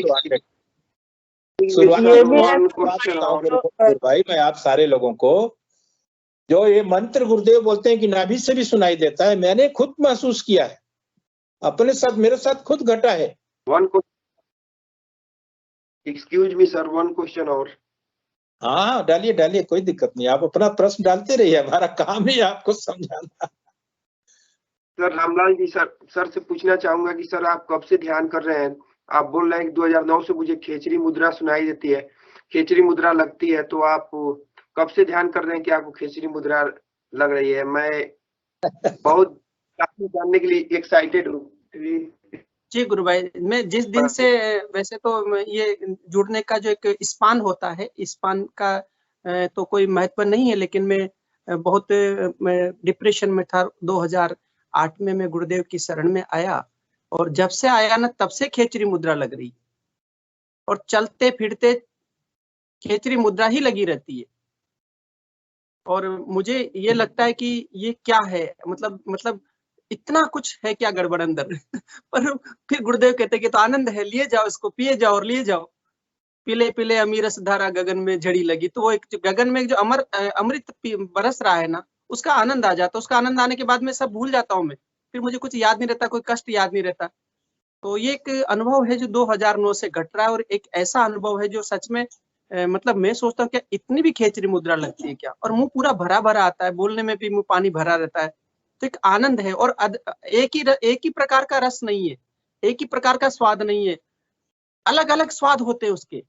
भाई मैं आप सारे लोगों को जो ये मंत्र गुरुदेव बोलते हैं कि नाभि से भी सुनाई देता है, मैंने खुद महसूस किया है अपने साथ, मेरे साथ खुद घटा है। Excuse me sir, one question और। हाँ डालिए डालिए, कोई दिक्कत नहीं, आप अपना प्रश्न डालते रहिए, हमारा काम ही आपको समझाना। सर रामलाल जी, सर से पूछना चाहूंगा कि सर आप कब से ध्यान कर रहे हैं? आप बोल रहे हैं कि 2009 से मुझे खेचरी मुद्रा सुनाई देती है, खेचरी मुद्रा लगती है, तो आप कब से ध्यान कर रहे हैं कि आपको खेचरी मुद्रा लग रही है? मैं बहुत जानने के लिए एक्साइटेड हूँ। जी गुरु भाई, मैं जिस दिन से, वैसे तो ये जुड़ने का जो एक स्पान होता है, स्पान का तो कोई महत्व नहीं है, लेकिन मैं बहुत डिप्रेशन में था। 2008 में मैं गुरुदेव की शरण में आया, और जब से आया ना तब से खेचरी मुद्रा लग रही, और चलते फिरते खेचरी मुद्रा ही लगी रहती है। और मुझे ये लगता है कि ये क्या है, मतलब इतना कुछ है क्या गड़बड़ अंदर। पर फिर गुरुदेव कहते कि तो आनंद है, लिए जाओ इसको, पिए जाओ और लिए जाओ। पीले पीले अमीरस धारा गगन में झड़ी लगी, तो वो एक जो गगन में जो अमृत बरस रहा है ना, उसका आनंद आ जाता है। उसका आनंद आने के बाद में सब भूल जाता हूँ मैं, फिर मुझे कुछ याद नहीं रहता, कोई कष्ट याद नहीं रहता। तो ये एक अनुभव है जो 2009 से घट रहा है, और एक ऐसा अनुभव है जो सच में मतलब मैं सोचता हूँ कि इतनी भी खेचरी मुद्रा लगती है क्या, और मुंह पूरा भरा भरा आता है, बोलने में भी मुंह पानी भरा रहता है। तो एक आनंद है, और एक ही प्रकार का रस नहीं है, एक ही प्रकार का स्वाद नहीं है, अलग अलग स्वाद होते हैं उसके,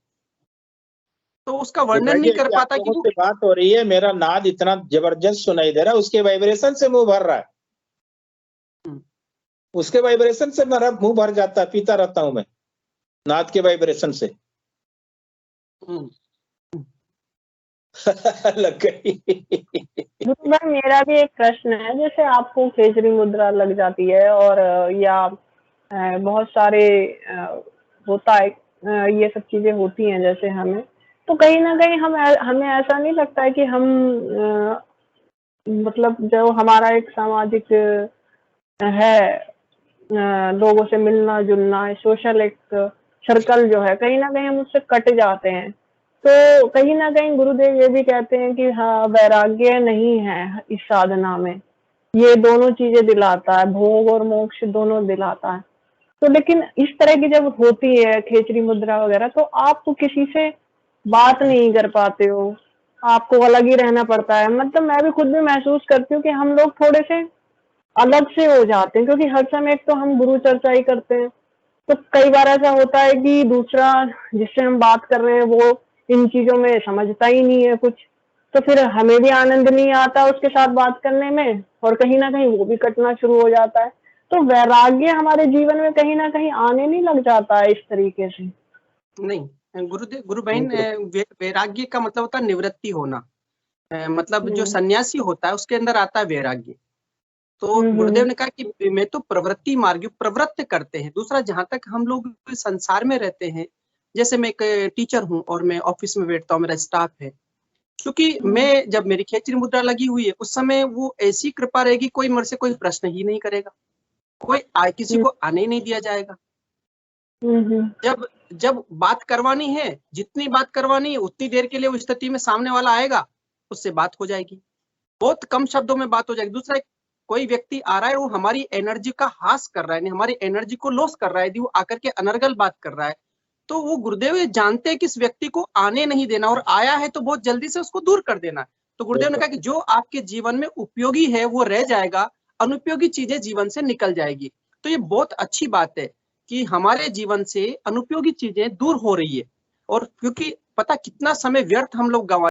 तो उसका वर्णन नहीं कर पाता कि वो बात हो रही है। मेरा नाद इतना जबरदस्त सुनाई दे रहा है, उसके वाइब्रेशन से मुंह भर रहा है, उसके वाइब्रेशन से मेरा मुंह भर जाता है, पीता रहता हूं मैं नाद के वाइब्रेशन से। लग गई। गुरु भाई मेरा भी एक प्रश्न है, जैसे आपको खेचरी मुद्रा लग जाती है और या बहुत सारे होता है, ये सब चीजें होती हैं जैसे हमें, तो कहीं ना कहीं हमें ऐसा नहीं लगता है कि हम मतलब जो हमारा एक सामाजिक है, लोगों से मिलना जुलना, सोशल एक सर्कल जो है, कहीं ना कहीं हम उससे कट जाते हैं। तो कहीं ना कहीं गुरुदेव ये भी कहते हैं कि हाँ, वैराग्य नहीं है इस साधना में, ये दोनों चीजें दिलाता है, भोग और मोक्ष दोनों दिलाता है। तो लेकिन इस तरह की जब होती है खेचरी मुद्रा वगैरह, तो आप किसी से बात नहीं कर पाते हो, आपको अलग ही रहना पड़ता है। मतलब मैं भी खुद भी महसूस करती हूँ कि हम लोग थोड़े से अलग से हो जाते हैं, क्योंकि हर समय एक तो हम गुरु चर्चा ही करते हैं, तो कई बार ऐसा होता है कि दूसरा जिससे हम बात कर रहे हैं वो इन चीजों में समझता ही नहीं है कुछ, तो फिर हमें भी आनंद नहीं आता उसके साथ बात करने में, और कहीं ना कहीं वो भी कटना शुरू हो जाता है। तो वैराग्य हमारे जीवन में कहीं ना कहीं आने नहीं लग जाता है इस तरीके से? नहीं गुरुदेव, गुरु बहन, वैराग्य का मतलब होता है निवृत्ति होना। मतलब जो सन्यासी होता है उसके अंदर आता है वैराग्य। तो गुरुदेव ने कहा कि मैं तो प्रवृत्ति मार्ग, प्रवृत्त करते हैं। दूसरा, जहां तक हम लोग संसार में रहते हैं, जैसे मैं एक टीचर हूँ और मैं ऑफिस में बैठता हूँ, मेरा स्टाफ है, क्योंकि मैं जब मेरी खेचरी मुद्रा लगी हुई है उस समय वो ऐसी कृपा रहेगी, कोई मेरे से कोई प्रश्न ही नहीं करेगा, किसी को आने ही नहीं दिया जाएगा। जब जब बात करवानी है, जितनी बात करवानी है उतनी देर के लिए उस स्थिति में सामने वाला आएगा, उससे बात हो जाएगी, बहुत कम शब्दों में बात हो जाएगी। दूसरा, कोई व्यक्ति आ रहा है, वो हमारी एनर्जी का हास कर रहा है, हमारी एनर्जी को लॉस कर रहा है, यदि वो आकर के अनर्गल बात कर रहा है, तो वो गुरुदेव ये जानते हैं कि इस व्यक्ति को आने नहीं देना, और आया है तो बहुत जल्दी से उसको दूर कर देना। तो गुरुदेव ने कहा कि जो आपके जीवन में उपयोगी है वो रह जाएगा, अनुपयोगी चीजें जीवन से निकल जाएगी। तो ये बहुत अच्छी बात है कि हमारे जीवन से अनुपयोगी चीजें दूर हो रही है, और क्योंकि पता कितना समय व्यर्थ हम लोग गंवा